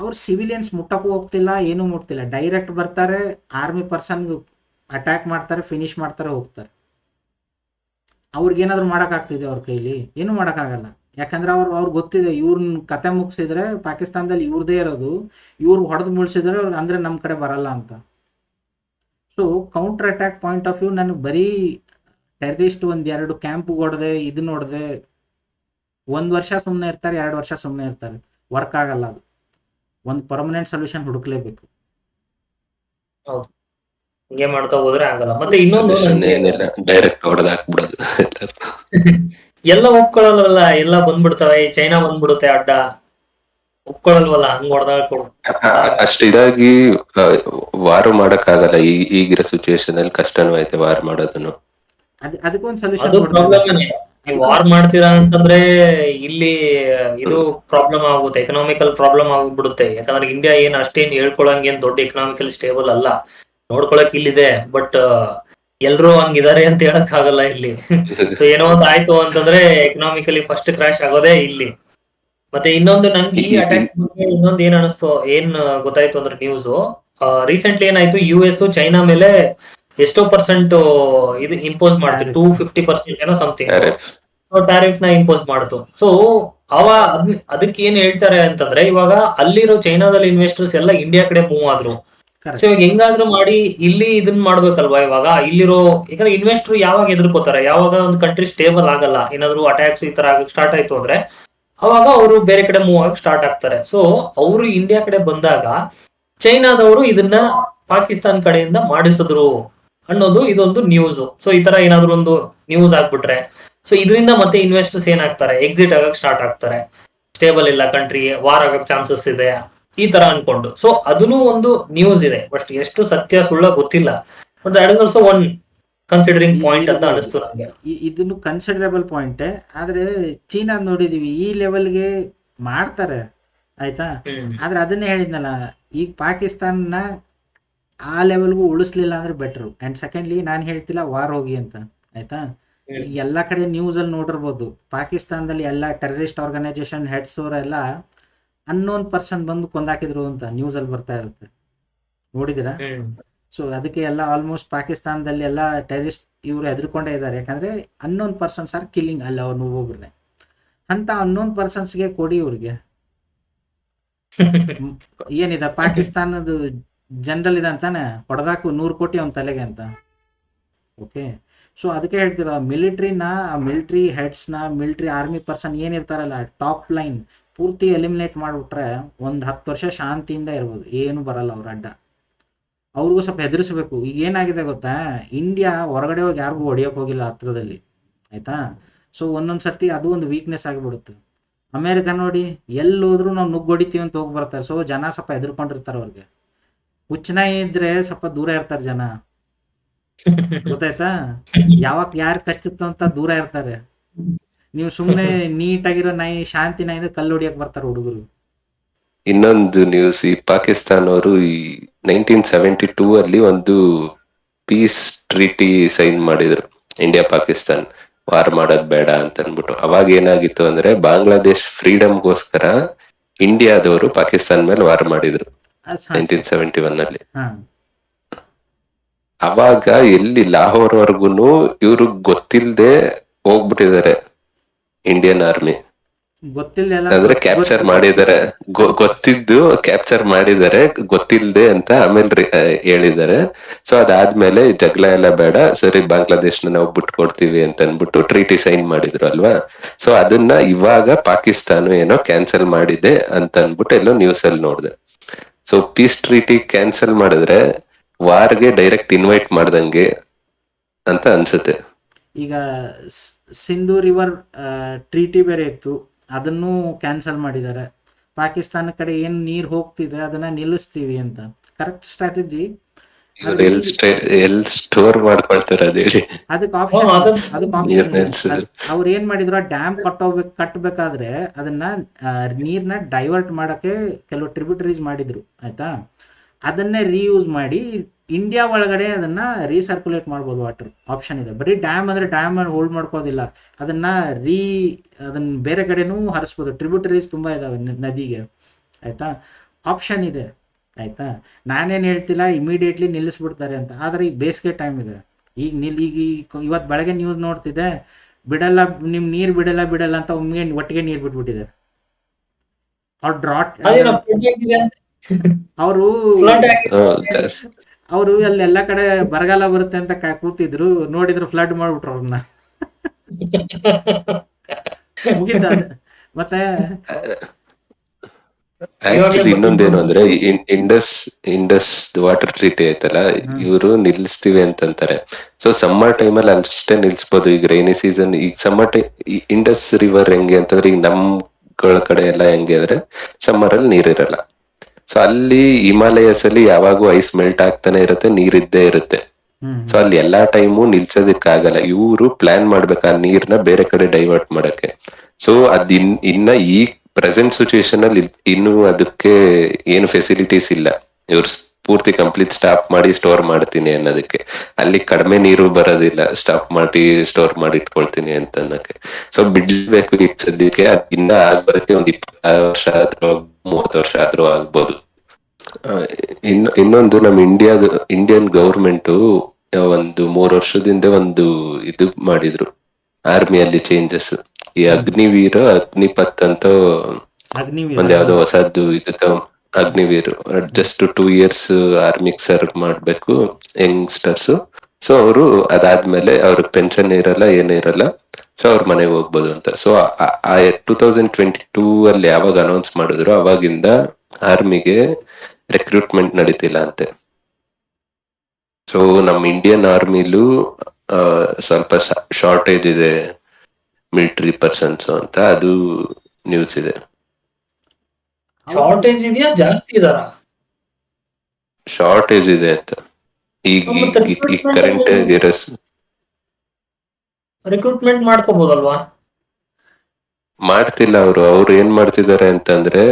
ಅವ್ರು ಸಿವಿಲಿಯನ್ಸ್ ಮುಟ್ಟಕ್ಕೂ ಹೋಗ್ತಿಲ್ಲ, ಏನೂ ಮುಟ್ತಿಲ್ಲ, ಡೈರೆಕ್ಟ್ ಬರ್ತಾರೆ, ಆರ್ಮಿ ಪರ್ಸನ್ ಅಟ್ಯಾಕ್ ಮಾಡ್ತಾರೆ, ಫಿನಿಶ್ ಮಾಡ್ತಾರೆ, ಹೋಗ್ತಾರೆ. ಅವ್ರಿಗೇನಾದ್ರು ಮಾಡೋಕ್ಕಾಗ್ತಿದೆ ಅವ್ರ ಕೈಲಿ? ಏನೂ ಮಾಡೋಕ್ಕಾಗಲ್ಲ. ಯಾಕಂದ್ರೆ ಅವ್ರಿಗೆ ಗೊತ್ತಿದೆ, ಇವ್ರನ್ನ ಕತೆ ಮುಗಿಸಿದ್ರೆ ಪಾಕಿಸ್ತಾನದಲ್ಲಿ ಇವ್ರದೇ ಇರೋದು, ಇವ್ರು ಹೊಡೆದು ಮುಳ್ಸಿದ್ರೆ ಅವ್ರು ಅಂದರೆ ನಮ್ಮ ಕಡೆ ಬರಲ್ಲ ಅಂತ. So counter attack point of view ನನಗೆ ಬರೀ ಟೆರರಿಸ್ಟ್ ಒಂದೆರಡು ಕ್ಯಾಂಪ್ ಹೊಡೆದೆ, ಇದನ್ನ ಹೊಡೆದೆ, 1 ವರ್ಷ ಸುಮ್ಮನೆ ಇರ್ತಾರೆ, 2 ವರ್ಷ ಸುಮ್ಮನೆ ಇರ್ತಾರೆ, ವರ್ಕ್ ಆಗಲ್ಲ. ಅದು ಒಂದು ಪರ್ಮನೆಂಟ್ ಸೊಲ್ಯೂಷನ್ ಹುಡುಕ್ಲೇಬೇಕು. ಹೌದು, ಹಿಂಗೆ ಮಾಡ್ತಾ ಹೋದ್ರೆ ಆಗಲ್ಲ. ಮತ್ತೆ ಇನ್ನೊಂದು Solution ಏನಿಲ್ಲ, ಡೈರೆಕ್ಟ್ ಹೊಡೆದು ಹಾಕ್ಬಿಡೋದು. ಎಲ್ಲ ಒಪ್ಕೊಳ್ಳಲ್ವಲ್ಲ, ಎಲ್ಲ ಬಂದ್ಬಿಡ್ತವೆ, ಚೈನಾ ಬಂದ್ಬಿಡುತ್ತೆ ಅಡ್ಡ, ಒಪ್ಕೊಳ್ಳಲ್ವಲ್ಲ, ಹಂಗ್ ಹೊಡೆದಾಡ್ಕೊ. ಅಷ್ಟು ಇದಾಗಿ ವಾರು ಮಾಡಕ್ಕಾಗಲ್ಲ. ಈಗಿರೋ ಸಿಚುವೇಶನ್ ಅಲ್ಲಿ ಕಷ್ಟನೂ ಐತೆ ವಾರ್ ಮಾಡೋದನ್ನು. ಅದಕ್ಕೊಂದು ಅದು ಸೊಲ್ಯೂಷನ್ ಪ್ರಾಬ್ಲಮ್. ನೀವು ವಾರ್ ಮಾಡ್ತೀರಾ ಅಂತಂದ್ರೆ ಇಲ್ಲಿ ಇದು ಪ್ರಾಬ್ಲಮ್ ಆಗುತ್ತೆ, ಎಕನಾಮಿಕಲ್ ಪ್ರಾಬ್ಲಮ್ ಆಗ್ಬಿಡುತ್ತೆ. ಯಾಕಂದ್ರೆ ಇಂಡಿಯಾ ಏನ್ ಅಷ್ಟೇನ್ ಹೇಳ್ಕೊಳಂಗ್ ಏನ್ ದೊಡ್ಡ ಎಕನಾಮಿಕಲ್ ಸ್ಟೇಬಲ್ ಅಲ್ಲ, ನೋಡ್ಕೊಳಕ್ ಇಲ್ಲಿದೆ, ಬಟ್ ಎಲ್ರೂ ಹಂಗಿದಾರೆ ಅಂತ ಹೇಳಕ್ ಆಗಲ್ಲ ಇಲ್ಲಿ. ಸೊ ಏನೋ ಒಂದು ಆಯ್ತು ಅಂತಂದ್ರೆ ಎಕನಾಮಿಕಲಿ ಫಸ್ಟ್ ಕ್ರಾಶ್ ಆಗೋದೇ ಇಲ್ಲಿ. ಮತ್ತೆ ಇನ್ನೊಂದು ನನ್ಗೆ ಈ ಅಟ್ಯಾಕ್ ಬಗ್ಗೆ ಇನ್ನೊಂದು ಏನ್ ಅನಿಸ್ತು, ಏನ್ ಗೊತ್ತಾಯ್ತು ಅಂದ್ರೆ ನ್ಯೂಸ್ ರೀಸೆಂಟ್ಲಿ ಏನಾಯ್ತು, US ಚೈನಾ ಮೇಲೆ ಎಷ್ಟೋ ಪರ್ಸೆಂಟ್ ಇದು ಇಂಪೋಸ್ ಮಾಡ್ತು, 250% ಏನೋ ಸಮಥಿಂಗ್ ಟ್ಯಾರಿಫ್ ನ ಇಂಪೋಸ್ ಮಾಡ್ತು. ಸೊ ಅದಕ್ಕೆ ಏನ್ ಹೇಳ್ತಾರೆ ಅಂತಂದ್ರೆ, ಇವಾಗ ಅಲ್ಲಿರೋ ಚೈನಾದಲ್ಲಿ ಇನ್ವೆಸ್ಟರ್ಸ್ ಎಲ್ಲ ಇಂಡಿಯಾ ಕಡೆ ಮೂವ್ ಆದ್ರು. ಸೊ ಇವಾಗ ಹೆಂಗಾದ್ರೂ ಮಾಡಿ ಇಲ್ಲಿ ಇದನ್ನ ಮಾಡ್ಬೇಕಲ್ವಾ ಇವಾಗ ಇಲ್ಲಿರೋ. ಯಾಕಂದ್ರೆ ಇನ್ವೆಸ್ಟರ್ ಯಾವಾಗ ಎದುರ್ಕೋತಾರೆ, ಯಾವಾಗ ಒಂದು ಕಂಟ್ರಿ ಸ್ಟೇಬಲ್ ಆಗಲ್ಲ, ಏನಾದ್ರು ಅಟ್ಯಾಕ್ಸ್ ಈ ತರ ಆಗಕ್ ಸ್ಟಾರ್ಟ್ ಆಯ್ತು ಅಂದ್ರೆ ಅವಾಗ ಅವರು ಬೇರೆ ಕಡೆ ಮೂವ್ ಆಗಕ್ ಸ್ಟಾರ್ಟ್ ಆಗ್ತಾರೆ. ಸೊ ಅವರು ಇಂಡಿಯಾ ಕಡೆ ಬಂದಾಗ ಚೈನಾದವರು ಇದನ್ನ ಪಾಕಿಸ್ತಾನ್ ಕಡೆಯಿಂದ ಮಾಡಿಸಿದ್ರು ಅನ್ನೋದು ಇದೊಂದು ನ್ಯೂಸ್. ಸೊ ಈ ತರ ಏನಾದ್ರು ಒಂದು ನ್ಯೂಸ್ ಆಗ್ಬಿಟ್ರೆ, ಸೊ ಇದರಿಂದ ಮತ್ತೆ ಇನ್ವೆಸ್ಟರ್ಸ್ ಏನಾಗ್ತಾರೆ, ಎಕ್ಸಿಟ್ ಆಗಕ್ ಸ್ಟಾರ್ಟ್ ಆಗ್ತಾರೆ. ಸ್ಟೇಬಲ್ ಇಲ್ಲ ಕಂಟ್ರಿ, ವಾರ್ ಆಗಕ್ ಚಾನ್ಸಸ್ ಇದೆ, ಈ ತರ ಅನ್ಕೊಂಡು. ಸೊ ಅದನ್ನು ಒಂದು ನ್ಯೂಸ್ ಇದೆ, ಬಟ್ ಎಷ್ಟು ಸತ್ಯ ಸುಳ್ಳ ಗೊತ್ತಿಲ್ಲ. But that is also one considering point ಅಂತ ಅನಿಸ್ತು ನನಗೆ. ಇದನ್ನು ಕನ್ಸಿಡರಬಲ್ ಪಾಯಿಂಟ್. ಆದ್ರೆ ಚೀನಾ ನೋಡಿದೀವಿ ಈ ಲೆವೆಲ್ಗೆ ಮಾಡ್ತಾರೆ, ಆಯ್ತಾ. ಆದ್ರೆ ಅದನ್ನೇ ಹೇಳಿದ್ನಲ್ಲ, ಈಗ ಪಾಕಿಸ್ತಾನ ಆ ಲೆವೆಲ್ಗೂ ಉಳಿಸ್ಲಿಲ್ಲ ಅಂದ್ರೆ ಬೆಟ್ರು. ಅಂಡ್ ಸೆಕೆಂಡ್ಲಿ ನಾನು ಹೇಳ್ತಿಲ್ಲ ವಾರ್ ಹೋಗಿ ಅಂತ, ಆಯ್ತಾ. ಈಗ ಎಲ್ಲ ಕಡೆ ನ್ಯೂಸ್ ಅಲ್ಲಿ ನೋಡಿರ್ಬೋದು, ಪಾಕಿಸ್ತಾನದಲ್ಲಿ ಎಲ್ಲ ಟೆರರಿಸ್ಟ್ ಆರ್ಗನೈಸೇಷನ್ ಹೆಡ್ಸ್ ಅವರೆಲ್ಲ ಅನ್ನೋನ್ ಪರ್ಸನ್ ಬಂದು ಕೊಂದಾಕಿದ್ರು ಅಂತ ನ್ಯೂಸ್ ಅಲ್ಲಿ ಬರ್ತಾ ಇರುತ್ತೆ, ನೋಡಿದಿರಾ? ಸೊ ಅದಕ್ಕೆ ಎಲ್ಲ ಆಲ್ಮೋಸ್ಟ್ ಪಾಕಿಸ್ತಾನದಲ್ಲಿ ಎಲ್ಲ ಟೆರರಿಸ್ಟ್ ಇವರು ಹೆದರ್ಕೊಂಡೇ ಇದ್ದಾರೆ. ಯಾಕಂದ್ರೆ ಅನ್ನೋನ್ ಪರ್ಸನ್ಸ್ ಆರ್ ಕಿಲ್ಲಿಂಗ್ ಅಲ್ಲ ಅವ್ರು ಒಬ್ಬೊಬ್ರನ್ನೇ. ಅಂತ ಅನ್ನೋನ್ ಪರ್ಸನ್ಸ್ಗೆ ಕೊಡಿ ಇವ್ರಿಗೆ. ಏನಿದೆ ಪಾಕಿಸ್ತಾನದ ಜನರಲ್ ಇದೆ ಅಂತಾನೆ ಹೊಡೆದಾಕು 100 ಕೋಟಿ ಅವನ ತಲೆಗೆ ಅಂತ. ಓಕೆ, ಸೊ ಅದಕ್ಕೆ ಹೇಳ್ತೀರ ಮಿಲಿಟ್ರಿ ಹೆಡ್ಸ್ನ, ಮಿಲಿಟ್ರಿ ಆರ್ಮಿ ಪರ್ಸನ್ ಏನಿರ್ತಾರಲ್ಲ ಟಾಪ್ ಲೈನ್ ಪೂರ್ತಿ ಎಲಿಮಿನೇಟ್ ಮಾಡಿಬಿಟ್ರೆ 10 ವರ್ಷ ಶಾಂತಿಯಿಂದ ಇರ್ಬೋದು, ಏನು ಬರಲ್ಲ ಅವ್ರ ಅಡ್ಡ. ಅವ್ರಿಗೂ ಸ್ವಲ್ಪ ಹೆದರಿಸ್ಬೇಕು. ಈಗ ಏನಾಗಿದೆ ಗೊತ್ತಾ, ಇಂಡಿಯಾ ಹೊರಗಡೆ ಹೋಗಿ ಯಾರಿಗೂ ಹೊಡಿಯೋಕೆ ಹೋಗಿಲ್ಲ ಹತ್ರದಲ್ಲಿ, ಆಯ್ತಾ. ಸೊ ಒಂದೊಂದು ಸರ್ತಿ ಅದು ಒಂದು ವೀಕ್ನೆಸ್ ಆಗಿಬಿಡುತ್ತೆ. ಅಮೇರಿಕ ನೋಡಿ, ಎಲ್ಲೋದ್ರೂ ನಾವು ನುಗ್ಗೊಡಿತೀವಿ ಅಂತ ಹೋಗಿ ಬರ್ತಾರೆ. ಸೊ ಜನ ಸ್ವಲ್ಪ ಹೆದರ್ಕೊಂಡಿರ್ತಾರೆ. ಅವ್ರಿಗೆ ಹುಚ್ಚನಾಯಿ ಇದ್ರೆ ಸ್ವಲ್ಪ ದೂರ ಇರ್ತಾರೆ ಜನ, ಗೊತ್ತಾಯ್ತಾ. ಯಾವಾಗ ಯಾರು ಕಚ್ಚುತ್ತೋ ಅಂತ ದೂರ ಇರ್ತಾರೆ. ನೀವು ಸುಮ್ಮನೆ ನೀಟಾಗಿರೋ ನಾಯಿ, ಶಾಂತಿ ನಾಯಿ ಇದ್ರೆ ಕಲ್ಲು ಹೊಡಿಯಕ್ ಬರ್ತಾರೆ ಹುಡುಗರು. ಇನ್ನೊಂದು ನ್ಯೂಸ್, ಈ ಪಾಕಿಸ್ತಾನ ಅವರು ಈ 1972 ಅಲ್ಲಿ ಒಂದು ಪೀಸ್ ಟ್ರೀಟಿ ಸೈನ್ ಮಾಡಿದ್ರು, ಇಂಡಿಯಾ ಪಾಕಿಸ್ತಾನ್ ವಾರ್ ಮಾಡೋದ್ ಬೇಡ ಅಂತ ಅನ್ಬಿಟ್ಟು. ಅವಾಗ ಏನಾಗಿತ್ತು ಅಂದ್ರೆ, ಬಾಂಗ್ಲಾದೇಶ್ ಫ್ರೀಡಮ್ಗೋಸ್ಕರ ಇಂಡಿಯಾದವರು ಪಾಕಿಸ್ತಾನ ಮೇಲೆ ವಾರ್ ಮಾಡಿದ್ರು 1971 ಅಲ್ಲಿ. ಅವಾಗ ಎಲ್ಲಿ ಲಾಹೋರ್ ವರ್ಗುನು ಇವ್ರು ಗೊತ್ತಿಲ್ಲದೆ ಹೋಗ್ಬಿಟ್ಟಿದ್ದಾರೆ ಇಂಡಿಯನ್ ಆರ್ಮಿ. ಅಂದ್ರೆ ಕ್ಯಾಪ್ಚರ್ ಮಾಡಿದ್ದಾರೆ, ಗೊತ್ತಿದ್ದು ಕ್ಯಾಪ್ಚರ್ ಮಾಡಿದ್ದಾರೆ, ಗೊತ್ತಿಲ್ಲದೆ ಅಂತ ಆಮೇಲೆ ಹೇಳಿದ್ದಾರೆ. ಸೊ ಅದಾದ್ಮೇಲೆ ಜಗಳ ಎಲ್ಲ ಬೇಡ, ಸರಿ ಬಾಂಗ್ಲಾದೇಶ್ನ ನಾವು ಬಿಟ್ಕೊಡ್ತೀವಿ ಅಂತ ಅನ್ಬಿಟ್ಟು ಟ್ರೀಟಿ ಸೈನ್ ಮಾಡಿದ್ರು ಅಲ್ವಾ. ಸೊ ಅದನ್ನ ಇವಾಗ ಪಾಕಿಸ್ತಾನ ಏನೋ ಕ್ಯಾನ್ಸಲ್ ಮಾಡಿದೆ ಅಂತ ಅನ್ಬಿಟ್ಟು ಎಲ್ಲೋ ನ್ಯೂಸ್ ಅಲ್ಲಿ ನೋಡಿದೆ. ಸೊ ಪೀಸ್ ಟ್ರೀಟಿ ಕ್ಯಾನ್ಸಲ್ ಮಾಡಿದ್ರೆ ವಾರ್ಗೆ ಡೈರೆಕ್ಟ್ ಇನ್ವೈಟ್ ಮಾಡ್ದಂಗೆ ಅಂತ ಅನ್ಸುತ್ತೆ. ಈಗ ಸಿಂಧು ರಿವರ್ ಟ್ರೀಟಿ ಬೇರೆ ಇತ್ತು, ಅದನ್ನು ಕ್ಯಾನ್ಸಲ್ ಮಾಡಿದ್ದಾರೆ. ಪಾಕಿಸ್ತಾನ ಕಡೆ ಏನ್ ನೀರ್ ಹೋಗ್ತಿದೆ ಅದನ್ನ ನಿಲ್ಲಿಸ್ತೀವಿ ಅಂತ. Correct strategy. ಸ್ಟೋರ್ ಮಾಡ್ಕೊಳ್ತಾರೆ ಅದೇಳಿ. ಅದಕ್ಕೆ ಆಪ್ಷನ್ ಅವ್ರು ಏನ್ ಮಾಡಿದ್ರು, ಡ್ಯಾಮ್ ಕಟ್ಟಬೇಕಾದ್ರೆ ಅದನ್ನ ನೀರ್ನ ಡೈವರ್ಟ್ ಮಾಡಕ್ಕೆ ಕೆಲವು ಟ್ರಿಬ್ಯೂಟರೀಸ್ ಮಾಡಿದ್ರು, ಆಯ್ತಾ. ಅದನ್ನೇ ರೀಯೂಸ್ ಮಾಡಿ ಇಂಡಿಯಾ ಒಳಗಡೆ ಅದನ್ನ ರೀಸರ್ಕ್ಯುಲೇಟ್ ಮಾಡ್ಬೋದು. ವಾಟರ್ ಆಪ್ಷನ್ ಇದೆ. ಬರೀ ಡ್ಯಾಮ್ ಅಂದ್ರೆ ಡ್ಯಾಮ್ ಹೋಲ್ಡ್ ಮಾಡ್ಕೋದಿಲ್ಲ, ಅದನ್ನ ಬೇರೆ ಕಡೆನೂ ಹರಿಸ್ಬೋದು. ಟ್ರಿಬ್ಯೂಟರೀಸ್ ತುಂಬಾ ಇದಾವೆ ನದಿಗೆ, ಆಯ್ತಾ. ಆಪ್ಷನ್ ಇದೆ ಆಯಿತಾ. ನಾನೇನು ಹೇಳ್ತಿಲ್ಲ ಇಮಿಡಿಯೇಟ್ಲಿ ನಿಲ್ಲಿಸ್ಬಿಡ್ತಾರೆ ಅಂತ, ಆದರೆ ಈಗ ಬೇಸಿಗೆ ಟೈಮ್ ಇದೆ. ಈಗ ಇವತ್ತು ಬೆಳಗ್ಗೆ ನ್ಯೂಸ್ ನೋಡ್ತಿದ್ದೆ, ಬಿಡಲ್ಲ ನಿಮ್ಮ ನೀರು ಬಿಡಲ್ಲ ಅಂತ ಒಟ್ಟಿಗೆ ನೀರು ಬಿಟ್ಬಿಟ್ಟಿದೆ. ಅವ್ರು ಡ್ರಾಟ್ ಅದೇನೋ flood ಆಗಿದೆ ಅಂತ. ಅವರು Flood ಆಗಿದೆ. ಅವರು ಅಲ್ಲಿ ಎಲ್ಲ ಕಡೆ ಬರಗಾಲ ಬರುತ್ತೆ ಅಂತ ಕೂತಿದ್ರು, ನೋಡಿದ್ರು ಫ್ಲಡ್ ಮಾಡ್ಬಿಟ್ರು ಅವ್ರನ್ನ. ಮುಗಿತ. ಮತ್ತೆ ಆಕ್ಚುಲಿ ಇನ್ನೊಂದೇನು ಅಂದ್ರೆ ಇಂಡಸ್ ವಾಟರ್ ಟ್ರೀಟಿ ಐತಲ್ಲ, ಇವರು ನಿಲ್ಲಿಸ್ತೀವಿ ಅಂತಂತಾರೆ. ಸೊ ಸಮ್ಮರ್ ಟೈಮಲ್ಲಿ ಅಷ್ಟೇ ನಿಲ್ಸ್ಬೋದು. ಈಗ ರೈನಿ ಸೀಸನ್, ಈಗ ಸಮ್ಮರ್ ಟೈಮ್ ಇಂಡಸ್ ರಿವರ್ ಹೆಂಗೆ ಅಂತಂದ್ರೆ, ಈಗ ನಮ್ಗಳ ಕಡೆ ಎಲ್ಲ ಹೆಂಗೆ ಅಂದ್ರೆ ಸಮ್ಮರ್ ಅಲ್ಲಿ ನೀರಿರಲ್ಲ. ಸೊ ಅಲ್ಲಿ ಹಿಮಾಲಯಸ್ ಅಲ್ಲಿ ಯಾವಾಗೂ ಐಸ್ ಮೆಲ್ಟ್ ಆಗ್ತಾನೆ ಇರುತ್ತೆ, ನೀರಿದ್ದೇ ಇರುತ್ತೆ. ಸೊ ಅಲ್ಲಿ ಎಲ್ಲಾ ಟೈಮು ನಿಲ್ಸೋದಕ್ಕಾಗಲ್ಲ. ಇವರು ಪ್ಲಾನ್ ಮಾಡ್ಬೇಕು ಆ ನೀರ್ನ ಬೇರೆ ಕಡೆ ಡೈವರ್ಟ್ ಮಾಡಕ್ಕೆ. ಸೊ ಅದ್ ಇನ್ನ ಈ ಪ್ರೆಸೆಂಟ್ ಸಿಚುಯೇಷನ್ ಅಲ್ಲಿ ಇನ್ನು ಅದಕ್ಕೆ ಏನು ಫೆಸಿಲಿಟೀಸ್ ಇಲ್ಲ. ಇವ್ರು ಪೂರ್ತಿ ಕಂಪ್ಲೀಟ್ ಸ್ಟಾಪ್ ಮಾಡಿ ಸ್ಟೋರ್ ಮಾಡ್ತೀನಿ ಅನ್ನೋದಕ್ಕೆ. ಅಲ್ಲಿ ಕಡಿಮೆ ನೀರು ಬರೋದಿಲ್ಲ, ಸ್ಟಾಪ್ ಮಾಡಿ ಸ್ಟೋರ್ ಮಾಡಿ ಇಟ್ಕೊಳ್ತೀನಿ ಅಂತ ಅನ್ನಕ್ಕೆ. ಸೊ ಬಿಡ್ಬೇಕು ಈಗ ಸದ್ಯಕ್ಕೆ. ಅದ್ ಇನ್ನ ಆಗ್ಬರಕ್ಕೆ ಒಂದ್ 26 ವರ್ಷ ಆದ್ರೂ 30 ವರ್ಷ ಆದ್ರೂ ಆಗ್ಬೋದು. ಇನ್ನೊಂದು ನಮ್ ಇಂಡಿಯನ್ ಗವರ್ಮೆಂಟ್ ಒಂದು 3 ವರ್ಷದಿಂದ ಒಂದು ಇದು ಮಾಡಿದ್ರು ಆರ್ಮಿಯಲ್ಲಿ ಚೇಂಜಸ್. ಈ ಅಗ್ನಿವೀರ ಅಗ್ನಿಪಥ್ ಅಂತ ಒಂದ್ ಯಾವ್ದೋ ಹೊಸದ್ದು ಇದು ಅಗ್ನಿವೀರ್. ಜಸ್ಟ್ 2 years ಆರ್ಮಿಗ್ ಸರ್ವ್ ಮಾಡ್ಬೇಕು ಯಂಗ್ಸ್ಟರ್ಸ್. ಸೊ ಅವರು ಅದಾದ್ಮೇಲೆ ಅವ್ರಿಗೆ ಪೆನ್ಷನ್ ಇರಲ್ಲ, ಏನೂ ಇರಲ್ಲ. ಸೊ ಅವ್ರ ಮನೆಗೆ ಹೋಗ್ಬೋದು ಅಂತ. ಸೊ 2022 ಅಲ್ಲಿ ಯಾವಾಗ ಅನೌನ್ಸ್ ಮಾಡಿದ್ರು ಅವಾಗಿಂದ ಆರ್ಮಿಗೆ ರೆಕ್ರೂಟ್ಮೆಂಟ್ ನಡೀತಿಲ್ಲ ಅಂತೆ. ಸೊ ನಮ್ ಇಂಡಿಯನ್ ಆರ್ಮಿಲೂ ಸ್ವಲ್ಪ ಶಾರ್ಟೇಜ್ ಇದೆ ಮಿಲಿಟರಿ ಪರ್ಸನ್ಸ್ ಅಂತ, ಅದು ನ್ಯೂಸ್ ಇದೆ. ಶಾರ್ಟೇಜ್ ಇದೆಯಾ, ಜಾಸ್ತಿ ಇದಾರ? ಶಾರ್ಟೇಜ್ ಇದೆ ಅಂತ ಈಗ ಕರೆಂಟ್ ಇರೋ. ರಿಕ್ರೂಟ್ಮೆಂಟ್ ಮಾಡ್ಕೋಬಹುದಲ್ವಾ? ಮಾಡ್ತಿಲ್ಲ ಅವ್ರು ಏನ್ ಮಾಡ್ತಿದ್ದಾರೆ ಅಂತಂದ್ರೆ,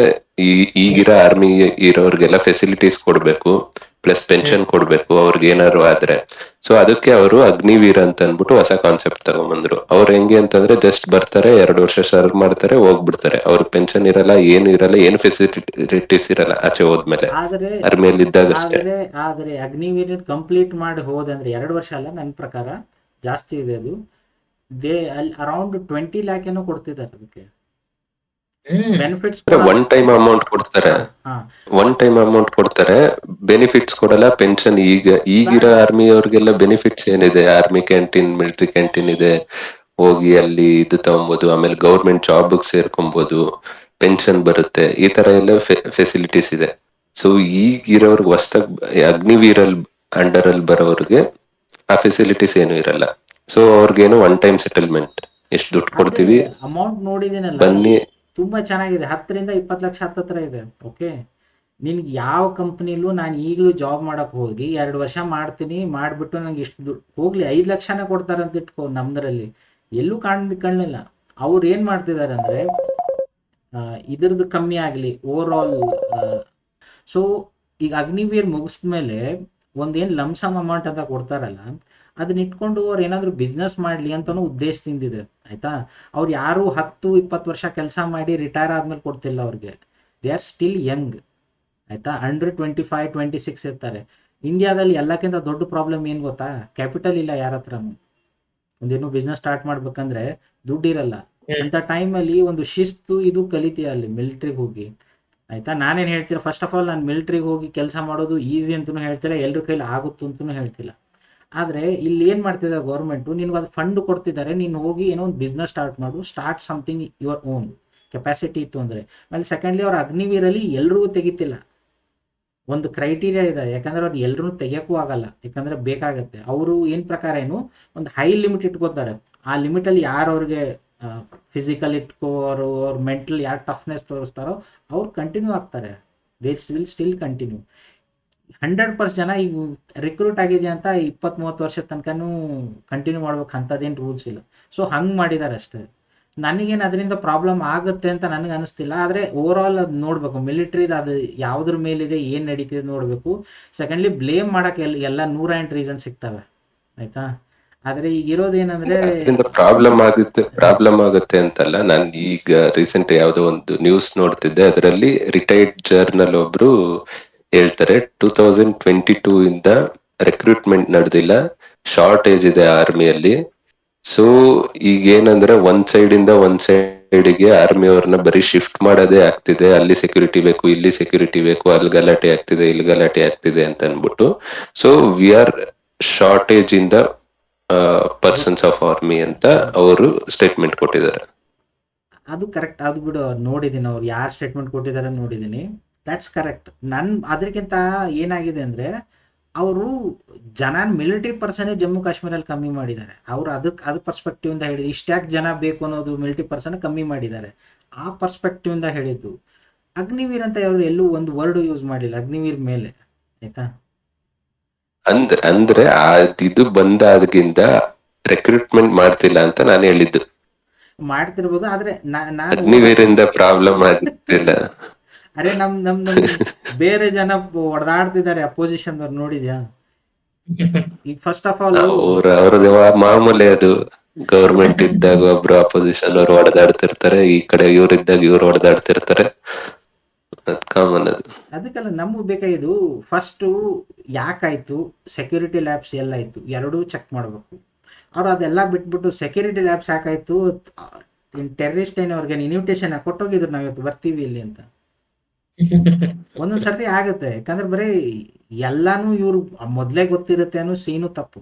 ಈಗಿರೋ ಆರ್ಮಿ ಇರೋರ್ಗೆಲ್ಲ ಫೆಸಿಲಿಟೀಸ್ ಕೊಡ್ಬೇಕು, ಪ್ಲಸ್ ಪೆನ್ಷನ್ ಕೊಡ್ಬೇಕು ಅವ್ರಿಗೆ ಏನಾದ್ರು ಆದ್ರೆ. ಸೊ ಅದಕ್ಕೆ ಅವರು ಅಗ್ನಿವೀರ್ ಅಂತ ಅನ್ಬಿಟ್ಟು ಹೊಸ ಕಾನ್ಸೆಪ್ಟ್ ತಗೊಂಡ್ಬಂದ್ರು. ಅವ್ರು ಹೆಂಗೆ ಅಂತಂದ್ರೆ ಜಸ್ಟ್ ಬರ್ತಾರೆ, 2 ವರ್ಷ ಸರ್ವ್ ಮಾಡ್ತಾರೆ, ಹೋಗ್ಬಿಡ್ತಾರೆ. ಅವ್ರಿಗೆ ಪೆನ್ಷನ್ ಇರಲ್ಲ, ಏನು ಇರಲ್ಲ, ಏನು ಫೆಸಿಲಿಟೀಸ್ ಇರಲ್ಲ ಆಚೆ ಹೋದ್ಮೇಲೆ, ಆರ್ಮಿಯಲ್ಲಿ ಇದ್ದಾಗ ಅಷ್ಟೇ. ಆದ್ರೆ ಅಗ್ನಿವೀರ್ ಕಂಪ್ಲೀಟ್ ಮಾಡಿ ಹೋದಂದ್ರೆ 2 ವರ್ಷ ಅಲ್ಲ, ನನ್ನ ಪ್ರಕಾರ ಜಾಸ್ತಿ ಇದೆ ಅದು. ಅಲ್ಲಿ ಅರೌಂಡ್ 20 lakh ಏನೋ ಕೊಡ್ತಿದ್ದಾರೆ ಅದಕ್ಕೆ ಬೆನಿಫಿಟ್ಸ್. ಒನ್ ಟೈಮ್ ಅಮೌಂಟ್ ಕೊಡ್ತಾರೆ, ಬೆನಿಫಿಟ್ಸ್ ಕೊಡಲ್ಲ. ಪೆನ್ಷನ್ ಈಗಿರೋ ಆರ್ಮಿ ಅವ್ರಿಗೆಲ್ಲ ಬೆನಿಫಿಟ್ಸ್ ಏನಿದೆ, ಆರ್ಮಿ ಕ್ಯಾಂಟೀನ್, ಮಿಲಿಟರಿ ಕ್ಯಾಂಟೀನ್ ಇದೆ, ಹೋಗಿ ಅಲ್ಲಿ ಇದು ತಗೊಬೋದು, ಆಮೇಲೆ ಗೌರ್ಮೆಂಟ್ ಜಾಬ್ ಸೇರ್ಕೊಬಹುದು, ಪೆನ್ಷನ್ ಬರುತ್ತೆ, ಈ ತರ ಎಲ್ಲ ಫೆಸಿಲಿಟೀಸ್ ಇದೆ. ಸೊ ಈಗಿರೋರ್ಗೆ ಹೊಸ್ದಾಗಿ ಅಗ್ನಿವೀರಲ್ ಅಂಡರ್ ಅಲ್ಲಿ ಬರೋರ್ಗೆ ಆ ಫೆಸಿಲಿಟೀಸ್ ಏನು ಇರಲ್ಲ. ಸೊ ಅವ್ರಿಗೇನು ಒನ್ ಟೈಮ್ ಸೆಟಲ್ಮೆಂಟ್, ಎಷ್ಟು ದುಡ್ಡು ಕೊಡ್ತೀವಿ ಅಮೌಂಟ್ ನೋಡಿದೀನಲ್ಲ, ಬನ್ನಿ. ತುಂಬಾ ಚೆನ್ನಾಗಿದೆ, 10 ರಿಂದ 20 ಲಕ್ಷ ಹತ್ತತ್ರ ಇದೆ. ಓಕೆ, ನಿನ್ಗೆ ಯಾವ ಕಂಪ್ನಿಲೂ ನಾನು ಈಗಲೂ ಜಾಬ್ ಮಾಡಕ್ ಹೋಗಿ 2 ವರ್ಷ ಮಾಡ್ತೀನಿ, ಮಾಡ್ಬಿಟ್ಟು ನಂಗೆ ಇಷ್ಟು ದುಡ್ಡು ಹೋಗ್ಲಿ 5 ಲಕ್ಷನೇ ಕೊಡ್ತಾರೆ ಅಂತ ಇಟ್ಕೋ, ನಮ್ದ್ರಲ್ಲಿ ಎಲ್ಲೂ ಕಾಣಲಿಲ್ಲ. ಅವ್ರು ಏನ್ ಮಾಡ್ತಿದ್ದಾರೆ ಅಂದ್ರೆ ಇದ್ರದ್ದು ಕಮ್ಮಿ ಆಗಲಿ ಓವರ್ ಆಲ್. ಸೊ ಈಗ ಅಗ್ನಿವೀರ್ ಮುಗಿಸ್ಮೇಲೆ ಒಂದೇನು ಲಮ್ಸಮ್ ಅಮೌಂಟ್ ಅಂತ ಕೊಡ್ತಾರಲ್ಲ, ಅದನ್ನ ಇಟ್ಕೊಂಡು ಅವ್ರು ಏನಾದರೂ ಬಿಸ್ನೆಸ್ ಮಾಡಲಿ ಅಂತನೂ ಉದ್ದೇಶದಿಂದಿದೆ ಆಯ್ತಾ. ಅವ್ರು ಯಾರು 10-20 ವರ್ಷ ಕೆಲಸ ಮಾಡಿ ರಿಟೈರ್ ಆದ್ಮೇಲೆ ಕೊಡ್ತಿಲ್ಲ ಅವ್ರಿಗೆ. ದೇ ಆರ್ ಸ್ಟಿಲ್ ಯಂಗ್ ಆಯ್ತಾ, ಅಂಡರ್ 25-26 ಇರ್ತಾರೆ. ಇಂಡಿಯಾದಲ್ಲಿ ಎಲ್ಲಕ್ಕಿಂತ ದೊಡ್ಡ ಪ್ರಾಬ್ಲಮ್ ಏನು ಗೊತ್ತಾ, ಕ್ಯಾಪಿಟಲ್ ಇಲ್ಲ ಯಾರ ಹತ್ರನೂ. ಒಂದೇನು ಬಿಸ್ನೆಸ್ ಸ್ಟಾರ್ಟ್ ಮಾಡ್ಬೇಕಂದ್ರೆ ದುಡ್ಡಿರಲ್ಲ. ಅಂತ ಟೈಮಲ್ಲಿ ಒಂದು ಶಿಸ್ತು ಇದು ಕಲಿತೀಯ ಅಲ್ಲಿ ಮಿಲಿಟ್ರಿಗೆ ಹೋಗಿ ಆಯ್ತಾ. ನಾನೇನು ಹೇಳ್ತೀರ, ಫಸ್ಟ್ ಆಫ್ ಆಲ್ ನಾನು ಮಿಲಿಟ್ರಿಗೆ ಹೋಗಿ ಕೆಲಸ ಮಾಡೋದು ಈಸಿ ಅಂತಲೂ ಹೇಳ್ತಿಲ್ಲ, ಎಲ್ಲರ ಕೈಲಿ ಆಗುತ್ತೆ ಅಂತಲೂ ಹೇಳ್ತಿಲ್ಲ. ಆದರೆ ಇಲ್ಲಿ ಏನು ಮಾಡ್ತಿದ್ದಾರೆ ಗೌರ್ಮೆಂಟು, ನಿನ್ಗೆ ಅದು ಫಂಡ್ ಕೊಡ್ತಿದ್ದಾರೆ, ನೀನು ಹೋಗಿ ಏನೋ ಒಂದು ಬಿಸ್ನೆಸ್ ಸ್ಟಾರ್ಟ್ ಮಾಡು, start something your own capacity ಇತ್ತು ಅಂದರೆ. ಆಮೇಲೆ ಸೆಕೆಂಡ್ಲಿ ಅವ್ರ ಅಗ್ನಿವೀರಲ್ಲಿ ಎಲ್ರಿಗೂ ತೆಗಿತಿಲ್ಲ, ಒಂದು ಕ್ರೈಟೀರಿಯಾ ಇದೆ. ಯಾಕಂದ್ರೆ ಅವ್ರು ಎಲ್ಲರೂ ತೆಗಿಯೋಕ್ಕೂ ಆಗಲ್ಲ, ಯಾಕಂದರೆ ಬೇಕಾಗತ್ತೆ. ಅವರು ಏನು ಪ್ರಕಾರ ಏನು ಒಂದು ಹೈ ಲಿಮಿಟ್ ಇಟ್ಕೋತಾರೆ. ಆ ಲಿಮಿಟಲ್ಲಿ ಯಾರು ಅವ್ರಿಗೆ ಫಿಸಿಕಲ್ ಇಟ್ಕೋರು, ಅವ್ರ ಮೆಂಟಲ್ ಯಾರು ಟಫ್ನೆಸ್ ತೋರಿಸ್ತಾರೋ ಅವ್ರು ಕಂಟಿನ್ಯೂ ಆಗ್ತಾರೆ. They will still continue. 100% ಜನ ಈಗ ರಿಕ್ರೂಟ್ ಆಗಿದೆ ಅಂತ 20-30 ವರ್ಷದ ತನಕನೂ ಕಂಟಿನ್ಯೂ ಮಾಡ್ಬೇಕು, ಅಂಥದ್ದೇನು ರೂಲ್ಸ್ ಇಲ್ಲ. ಸೊ ಹಂಗೆ ಮಾಡಿದ್ದಾರೆ ಅಷ್ಟೇ. ನನಗೇನು ಅದರಿಂದ ಪ್ರಾಬ್ಲಮ್ ಆಗುತ್ತೆ ಅಂತ ನನಗೆ ಅನಿಸ್ತಿಲ್ಲ. ಆದರೆ ಓವರ್ ಆಲ್ ಅದು ನೋಡಬೇಕು, ಮಿಲಿಟ್ರಿದು ಅದು ಯಾವುದ್ರ ಮೇಲಿದೆ, ಏನು ನಡೀತಿದೆ ನೋಡಬೇಕು. ಸೆಕೆಂಡ್ಲಿ ಬ್ಲೇಮ್ ಮಾಡೋಕ್ಕೆ ಎಲ್ಲ 108 ರೀಸನ್ ಸಿಗ್ತವೆ ಆಯಿತಾ. ಆದ್ರೆ ಈಗ ಇರೋದೇನಂದ್ರೆ ಅದರಿಂದ ಪ್ರಾಬ್ಲಮ್ ಆಗುತ್ತೆ ಅಂತಲ್ಲ. ನಾನು ಈಗ ರೀಸೆಂಟ್ ಯಾವ್ದೋ ಒಂದು ನ್ಯೂಸ್ ನೋಡ್ತಿದ್ದೆ, ಅದರಲ್ಲಿ ರಿಟೈರ್ಡ್ ಜರ್ನಲ್ ಒಬ್ರು ಹೇಳ್ತಾರೆ 2022 ಇಂದ ರೆಕ್ರೂಟ್ಮೆಂಟ್ ನಡೆದಿಲ್ಲ, ಶಾರ್ಟೇಜ್ ಇದೆ ಆರ್ಮಿಯಲ್ಲಿ. ಸೊ ಈಗ ಏನಂದ್ರೆ ಒಂದ್ ಸೈಡ್ಗೆ ಆರ್ಮಿ ಅವ್ರನ್ನ ಬರೀ ಶಿಫ್ಟ್ ಮಾಡೋದೇ ಆಗ್ತಿದೆ, ಅಲ್ಲಿ ಸೆಕ್ಯೂರಿಟಿ ಬೇಕು, ಇಲ್ಲಿ ಸೆಕ್ಯೂರಿಟಿ ಬೇಕು, ಅಲ್ಲಿ ಗಲಾಟೆ ಆಗ್ತಿದೆ, ಇಲ್ಲಿ ಗಲಾಟೆ ಆಗ್ತಿದೆ ಅಂತ ಅನ್ಬಿಟ್ಟು. So we are shortage in the persons of army ಅಂತ ಅವರು ಸ್ಟೇಟ್ಮೆಂಟ್ ಕೊಟ್ಟಿದ್ದಾರೆ. ಅದು ಕರೆಕ್ಟ್, ಅದು ಬಿಡು, ಅದು ನೋಡಿದ್ದೀನಿ, ಅವ್ರು ಯಾರು ಸ್ಟೇಟ್ಮೆಂಟ್ ಕೊಟ್ಟಿದ್ದಾರೆ ನೋಡಿದ್ದೀನಿ. That's correct. ಅದಕ್ಕಿಂತ ಏನಾಗಿದೆ ಅಂದರೆ ಅವರು ಮಿಲಿಟರಿ ಪರ್ಸನೇ ಜಮ್ಮು ಕಾಶ್ಮೀರಲ್ಲಿ ಕಮ್ಮಿ ಮಾಡಿದ್ದಾರೆ. ಅವರು ಅದು ಪರ್ಸ್ಪೆಕ್ಟಿವಿಂದ ಹೇಳಿದ್ದು, ಇಷ್ಟ್ಯಾಕೆ ಜನ ಬೇಕು ಅನ್ನೋದು ಮಿಲಿಟರಿ ಪರ್ಸನ್ ಕಮ್ಮಿ ಮಾಡಿದ್ದಾರೆ. ಆ ಪರ್ಸ್ಪೆಕ್ಟಿವಿಂದ ಹೇಳಿದ್ದು. ಅಗ್ನಿವೀರ್ ಅಂತ ಅವರು ಎಲ್ಲೂ ಒಂದು ವರ್ಡ್ ಯೂಸ್ ಮಾಡಿಲ್ಲ ಅಗ್ನಿವೀರ್ ಮೇಲೆ, ಆಯ್ತಾ. ಅಂದ್ರೆ ಇದು ಬಂದಾದ್ಗಿಂದ ರೆಕ್ರೂಟ್ಮೆಂಟ್ ಮಾಡ್ತಿಲ್ಲ ಅಂತ ನಾನು ಹೇಳಿದ್ದು. ಮಾಡ್ತಿರ್ಬೋದು, ಆದ್ರೆ ನಾನು ಅಗ್ನಿವೀರಿಂದ ಪ್ರಾಬ್ಲಮ್ ಆಗ್ತಿಲ್ಲ. ಅರೆ ನಮ್ ಬೇರೆ ಜನ ಹೊಡೆದಾಡ್ತಿದ್ದಾರೆ ಅಪೋಸಿಷನ್ ಅವ್ರು, ನೋಡಿದ್ಯಾ? ಈಗ ಫಸ್ಟ್ ಆಫ್ ಆಲ್ ಅವ್ರದ್ದು ಮಾಮೂಲಿ ಅದು. ಗವರ್ಮೆಂಟ್ ಇದ್ದಾಗ ಒಬ್ರು ಅಪೋಸಿಷನ್ ಅವ್ರು ಹೊಡೆದಾಡ್ತಿರ್ತಾರೆ, ಈ ಕಡೆ ಇವ್ರಿದ್ದಾಗ ಇವ್ರು ಹೊಡೆದಾಡ್ತಿರ್ತಾರೆ, ಅದ್ ಕಾಮನ್ ಅದು. ಅದಕ್ಕೆಲ್ಲ ನಮಗ್ ಬೇಕಾಗಿದ್ದು ಫಸ್ಟ್ ಯಾಕಾಯ್ತು, ಸೆಕ್ಯೂರಿಟಿ ಲ್ಯಾಬ್ಸ್ ಎಲ್ಲಾಯ್ತು, ಎರಡೂ ಚೆಕ್ ಮಾಡ್ಬೇಕು. ಅವ್ರು ಅದೆಲ್ಲ ಬಿಟ್ಬಿಟ್ಟು ಸೆಕ್ಯೂರಿಟಿ ಲ್ಯಾಬ್ಸ್ ಯಾಕಾಯ್ತು, ಟೆರರಿಸ್ಟ್ ಅವ್ರಿಗೆ ಇನ್ವಿಟೇಷನ್ ಕೊಟ್ಟೋಗಿದ್ರು ನಾವ್ ಇವತ್ತು ಬರ್ತೀವಿ ಇಲ್ಲಿ ಅಂತ. ಒಂದೊಂದ್ ಸರ್ತಿ ಆಗುತ್ತೆ, ಯಾಕಂದ್ರೆ ಬರೀ ಎಲ್ಲಾನು ಇವ್ರು ಮೊದ್ಲೇ ಗೊತ್ತಿರುತ್ತೆ ಅನ್ನೋ ಸೀನು ತಪ್ಪು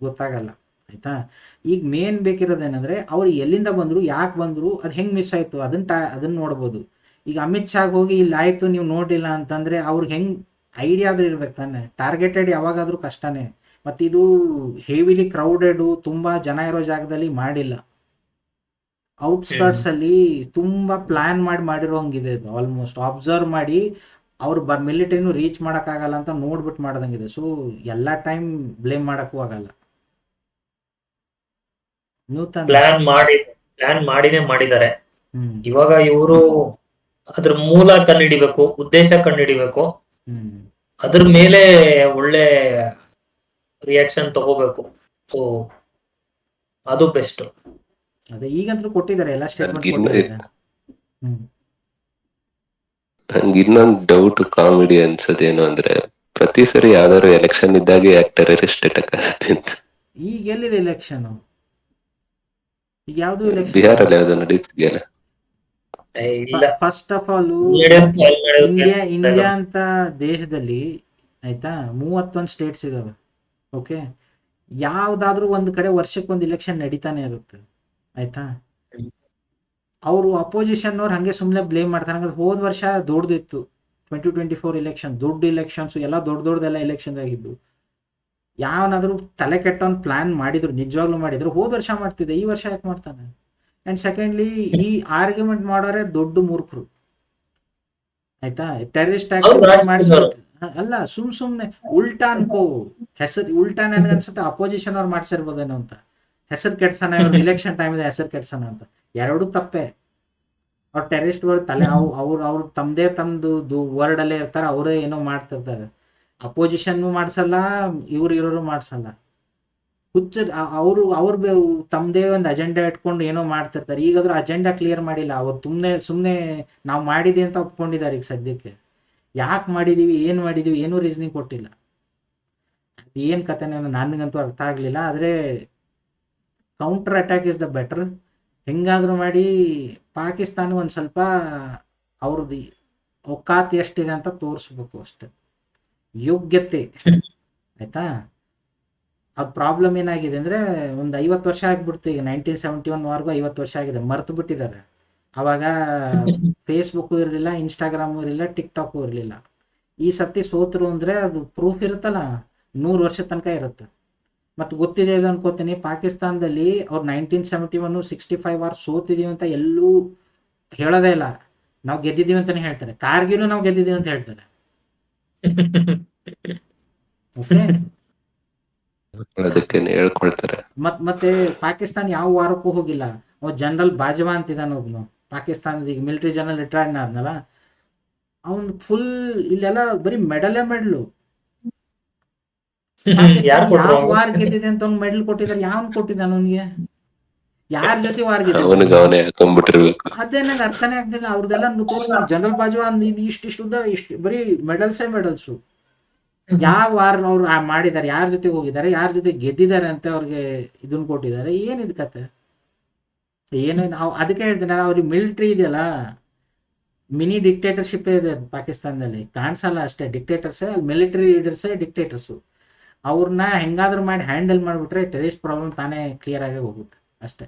ಗೊತ್ತಾಗಲ್ಲ, ಆಯ್ತಾ. ಈಗ ಮೇನ್ ಬೇಕಿರೋದೇನಂದ್ರೆ ಅವ್ರು ಎಲ್ಲಿಂದ ಬಂದ್ರು, ಯಾಕೆ ಬಂದ್ರು, ಅದ್ ಹೆಂಗ್ ಮಿಸ್ ಆಯ್ತು, ಅದನ್ನ ನೋಡ್ಬೋದು. ಈಗ ಅಮಿತ್ ಶಾಗ್ ಹೋಗಿ ಇಲ್ಲಿ ಆಯ್ತು ನೀವು ನೋಡಿಲ್ಲ ಅಂತಂದ್ರೆ ಅವ್ರಿಗೆ ಹೆಂಗ್ ಐಡಿಯಾ ಆದ್ರೂ ಇರ್ಬೇಕು ತಾನೆ. ಟಾರ್ಗೆಟೆಡ್ ಯಾವಾಗಾದ್ರೂ ಕಷ್ಟನೇ. ಮತ್ತಿದು ಹೆವಿಲಿ ಕ್ರೌಡೆಡ್ ತುಂಬಾ ಜನ ಇರೋ ಜಾಗದಲ್ಲಿ ಮಾಡಿಲ್ಲ, ಔಟ್ಸ್ಕರ್ಟ್ಸ್ ಅಲ್ಲಿ ತುಂಬಾ ಪ್ಲಾನ್ ಮಾಡಿರೋಂಗಿದೆ ಇದು. ಆಲ್ಮೋಸ್ಟ್ ಅಬ್ಸರ್ವ್ ಮಾಡಿ ಅವ್ರು ಮಿಲಿಟರಿನೂ ರೀಚ್ ಆಗಲ್ಲ ಅಂತ ನೋಡ್ಬಿಟ್ಟು ಮಾಡ್ದಂಗಿದೆ. ಸೊ ಎಲ್ಲಾ ಟೈಮ್ ಬ್ಲೇಮ್ ಮಾಡಕ್ಕೂ ಆಗಲ್ಲ. ಪ್ಲಾನ್ ಮಾಡಿನೇ ಮಾಡಿದ್ದಾರೆ. ಇವಾಗ ಇವರು ಅದ್ರ ಮೂಲ ಕಂಡುಹಿಡಿಬೇಕು, ಉದ್ದೇಶ ಕಂಡುಹಿಡಿಬೇಕು, ಅದ್ರ ಮೇಲೆ ಒಳ್ಳೆ ರಿಯಾಕ್ಷನ್ ತಗೋಬೇಕು. ಸೊ ಅದು ಬೆಸ್ಟ್. ಅದೇ ಈಗಂತೂ ಕೊಟ್ಟಿದ್ದಾರೆ ಎಲ್ಲ ಸ್ಟೇಟ್ಮೆಂಟ್ ನಂಗೆ ಇನ್ನೊಂದು ಡೌಟ್, ಕಾಮಿಡಿ ಅನ್ಸೋದೇನು ಅಂದ್ರೆ, ಪ್ರತಿ ಸರಿ ಯಾವ್ದಾದ್ರು ಎಲೆಕ್ಷನ್ ಇದ್ದಾಗ ಯಾಕೆ ಟೆರರಿಸ್ಟ್ ಅಟ್ಯಾಕ್ ಆಗುತ್ತೆ ಅಂತ. ಈಗ ಎಲ್ಲಿದೆ ಎಲೆಕ್ಷನ್? ಈಗ ಯಾವ್ದು ಎಲೆಕ್ಷನ್? ಬಿಹಾರಲ್ಲಿ ಯಾವ್ದು ನಡೀತಿದೆಯಲ್ಲ. ಫಸ್ಟ್ ಆಫ್ ಆಲ್ ಇಂಡಿಯಾ ಅಂತ ದೇಶದಲ್ಲಿ, ಆಯ್ತಾ, 31 ಸ್ಟೇಟ್ಸ್ ಇದಾವೆ. ಓಕೆ, ಯಾವ್ದಾದ್ರೂ ಒಂದ್ ಕಡೆ ವರ್ಷಕ್ಕೆ ಒಂದು ಇಲೆಕ್ಷನ್ ನಡೀತಾನೆ ಇರುತ್ತೆ, ಆಯ್ತಾ. ಅವರು ಅಪೋಸಿಷನ್ ಅವ್ರು ಹಂಗೆ ಸುಮ್ಮನೆ ಬ್ಲೇಮ್ ಮಾಡ್ತಾರೆ. ಹೋದ ವರ್ಷ ದೊಡ್ಡದಿತ್ತು 2024 ಇಲೆಕ್ಷನ್, ದೊಡ್ಡ ಇಲೆಕ್ಷನ್ಸ್ ಎಲ್ಲ ದೊಡ್ಡದೆಲ್ಲ ಎಲೆಕ್ಷನ್ ಆಗಿದ್ದು. ಯಾವನಾದ್ರೂ ತಲೆ ಕೆಟ್ಟವನ್ ಪ್ಲಾನ್ ಮಾಡಿದ್ರು, ನಿಜವಾಗ್ಲೂ ಮಾಡಿದ್ರು, ಹೋದ ವರ್ಷ ಮಾಡ್ತಿದ್ದೆ, ಈ ವರ್ಷ ಯಾಕೆ ಮಾಡ್ತಾನೆ? ಅಂಡ್ ಸೆಕೆಂಡ್ಲಿ ಈ ಆರ್ಗ್ಯುಮೆಂಟ್ ಮಾಡೋರೆ ದೊಡ್ಡ ಮೂರ್ಖರು, ಆಯ್ತಾ. ಟೆರರಿಸ್ಟ್ ಅಲ್ಲ, ಸುಮ್ನೆ ಉಲ್ಟಾ ಅನ್ಕೋ. ಹೆಸರು ಉಲ್ಟಾ ಅನ್ಸುತ್ತೆ ಅಪೋಸಿಷನ್ ಅವ್ರು ಮಾಡ್ಸಿರ್ಬೋದೇನೋ ಅಂತ. ಹೆಸರು ಕೆಡ್ಸೋಣ, ಇಲೆಕ್ಷನ್ ಟೈಮ್ ಇದೆ ಹೆಸರು ಕೆಡ್ಸೋಣ ಅಂತ. ಎರಡು ತಪ್ಪೆ. ಅವ್ರ ಟೆರರಿಸ್ಟ್ಗಳು ಅವ್ರು ತಮ್ದು ವರ್ಡ್ ಅಲ್ಲೇ ಇರ್ತಾರೆ, ಅವರೇ ಏನೋ ಮಾಡ್ತಿರ್ತಾರೆ. ಅಪೋಸಿಷನ್ ಮಾಡ್ಸಲ್ಲ, ಇರೋರು ಮಾಡ್ಸಲ್ಲ. ಅವ್ರು ತಮ್ಮದೇ ಒಂದು ಅಜೆಂಡಾ ಇಟ್ಕೊಂಡು ಏನೋ ಮಾಡ್ತಿರ್ತಾರೆ. ಈಗಾದ್ರೂ ಅಜೆಂಡಾ ಕ್ಲಿಯರ್ ಮಾಡಿಲ್ಲ ಅವ್ರು, ಸುಮ್ಮನೆ ನಾವು ಮಾಡಿದೀವಿ ಅಂತ ಒಪ್ಕೊಂಡಿದ್ದಾರೆ. ಈಗ ಸದ್ಯಕ್ಕೆ ಯಾಕೆ ಮಾಡಿದೀವಿ, ಏನು ಮಾಡಿದೀವಿ, ಏನೂ ರೀಸನಿಂಗ್ ಕೊಟ್ಟಿಲ್ಲ. ಏನ್ ಕಥೆನ ನನಗಂತೂ ಅರ್ಥ ಆಗ್ಲಿಲ್ಲ. ಆದ್ರೆ counter attack is the better. ಹೆಂಗಾದ್ರೂ ಮಾಡಿ ಪಾಕಿಸ್ತಾನ ಒಂದ್ ಸ್ವಲ್ಪ ಅವ್ರದ್ದು ಒಕ್ಕಾತ್ ಎಷ್ಟಿದೆ ಅಂತ ತೋರಿಸ್ಬೇಕು ಅಷ್ಟೆ, ಯೋಗ್ಯತೆ, ಆಯ್ತಾ. ಅದು ಪ್ರಾಬ್ಲಮ್ ಏನಾಗಿದೆ ಅಂದ್ರೆ, ಒಂದು 50 ವರ್ಷ ಆಗ್ಬಿಡ್ತು. ಈಗ 1971 50 ವರ್ಷ ಆಗಿದೆ, ಮರ್ತು ಬಿಟ್ಟಿದ್ದಾರೆ. ಅವಾಗ ಫೇಸ್ಬುಕ್ ಇರಲಿಲ್ಲ, ಇನ್ಸ್ಟಾಗ್ರಾಮು ಇರಲಿಲ್ಲ, ಟಿಕ್ಟಾಕು ಇರಲಿಲ್ಲ. ಈ ಸತಿ ಸೋತರು ಅಂದ್ರೆ ಅದು ಪ್ರೂಫ್ ಇರುತ್ತಲ್ಲ, 100 ವರ್ಷ ತನಕ ಇರುತ್ತೆ. ಮತ್ತು ಗೊತ್ತಿದೆ ಇಲ್ಲ ಅನ್ಕೋತೀನಿ, ಪಾಕಿಸ್ತಾನದಲ್ಲಿ ಅವ್ರು 1971 65 ವಾರ ಸೋತಿದೀವಿ ಅಂತ ಎಲ್ಲೂ ಹೇಳೋದೇ ಇಲ್ಲ. ನಾವು ಗೆದ್ದಿದ್ದೀವಿ ಅಂತಾನೆ ಹೇಳ್ತಾರೆ. ಕಾರ್ಗಿಲ್ ನಾವು ಗೆದ್ದಿದ್ದೀವಿ ಅಂತ ಹೇಳ್ತಾರೆ. ಓಕೆ, ಹೇಳ್ಕೊಳ್ತಾರೆ. ಮತ್ತೆ ಪಾಕಿಸ್ತಾನ ಯಾವ ವಾರಕ್ಕೂ ಹೋಗಿಲ್ಲ. ಜನರಲ್ ಬಾಜ್ವಾ ಅಂತಿದ್ದಾನ ಒಬ್ನು, ಪಾಕಿಸ್ತಾನದ ಈಗ ಮಿಲಿಟರಿ ಜನರಲ್ ರಿಟೈರ್ಡ್ ಆದ್ನಲ್ಲ, ಅವನ್ ಫುಲ್ ಇಲ್ಲೆಲ್ಲ ಬರೀ ಮೆಡಲು. ಯಾರು ಕೊಟ್ರು ಯಾವ ಅವ್ನಿಗೆ? ವಾರ್ ಗೆದ್ದಿದೆ ಅಂತ ಅವ್ನು ಮೆಡಲ್ ಕೊಟ್ಟಿದ್ದಾರೆ, ಯಾವನ್ ಕೊಟ್ಟಿದ್ದಾನ ಅವನಿಗೆ? ಯಾರ ಜೊತೆ ವಾರ್ ಅವನಿಗೆ ಗೆದ್ದಿದ್ದಾನೆ? ಅವನೇ ಹಾಕೊಂಡ್ಬಿಟ್ಟಿರ್ಬೇಕು. ಅದೇ ನಂಗೆ ಅರ್ಥನೇ ಆಗ್ತಿಲ್ಲ. ಅವ್ರದೆಲ್ಲ ತೋರಿಸ್ತಾರೆ, ಜನರಲ್ ಬಾಜವಾ ಅಂದ್ ಇಷ್ಟು ಉದ್ದ ಇಷ್ಟು ಬರೀ ಮೆಡಲ್ಸು. ಯಾವ ವಾರ್ ಅವ್ರು ಮಾಡಿದ್ದಾರೆ, ಯಾರ ಜೊತೆ ಹೋಗಿದ್ದಾರೆ, ಯಾರ ಜೊತೆ ಗೆದ್ದಿದ್ದಾರೆ ಅಂತ ಅವ್ರಿಗೆ ಇದನ್ನ ಕೊಟ್ಟಿದ್ದಾರೆ. ಏನಿದ್ ಕತೆ? ಏನು ನಾವು ಅದಕ್ಕೆ ಹೇಳ್ತೀನಿ, ಅವ್ರಿಗೆ ಮಿಲಿಟ್ರಿ ಇದೆಯಲ್ಲ, ಮಿನಿ ಡಿಕ್ಟೇಟರ್ಶಿಪ್ ಇದೆ ಪಾಕಿಸ್ತಾನದಲ್ಲಿ, ಕಾಣಿಸಲ್ಲ ಅಷ್ಟೇ. ಡಿಕ್ಟೇಟರ್ಸ್ ಮಿಲಿಟರಿ ಲೀಡರ್ಸೇ ಡಿಕ್ಟೇಟರ್ಸು. ಅವ್ರನ್ನ ಹೆಂಗಾದ್ರೂ ಮಾಡಿ ಹ್ಯಾಂಡಲ್ ಮಾಡಿಬಿಟ್ರೆ ಟೆರರಿಸ್ಟ್ ಪ್ರಾಬ್ಲಮ್ ತಾನೇ ಕ್ಲಿಯರ್ ಆಗಿ ಹೋಗುತ್ತೆ ಅಷ್ಟೇ.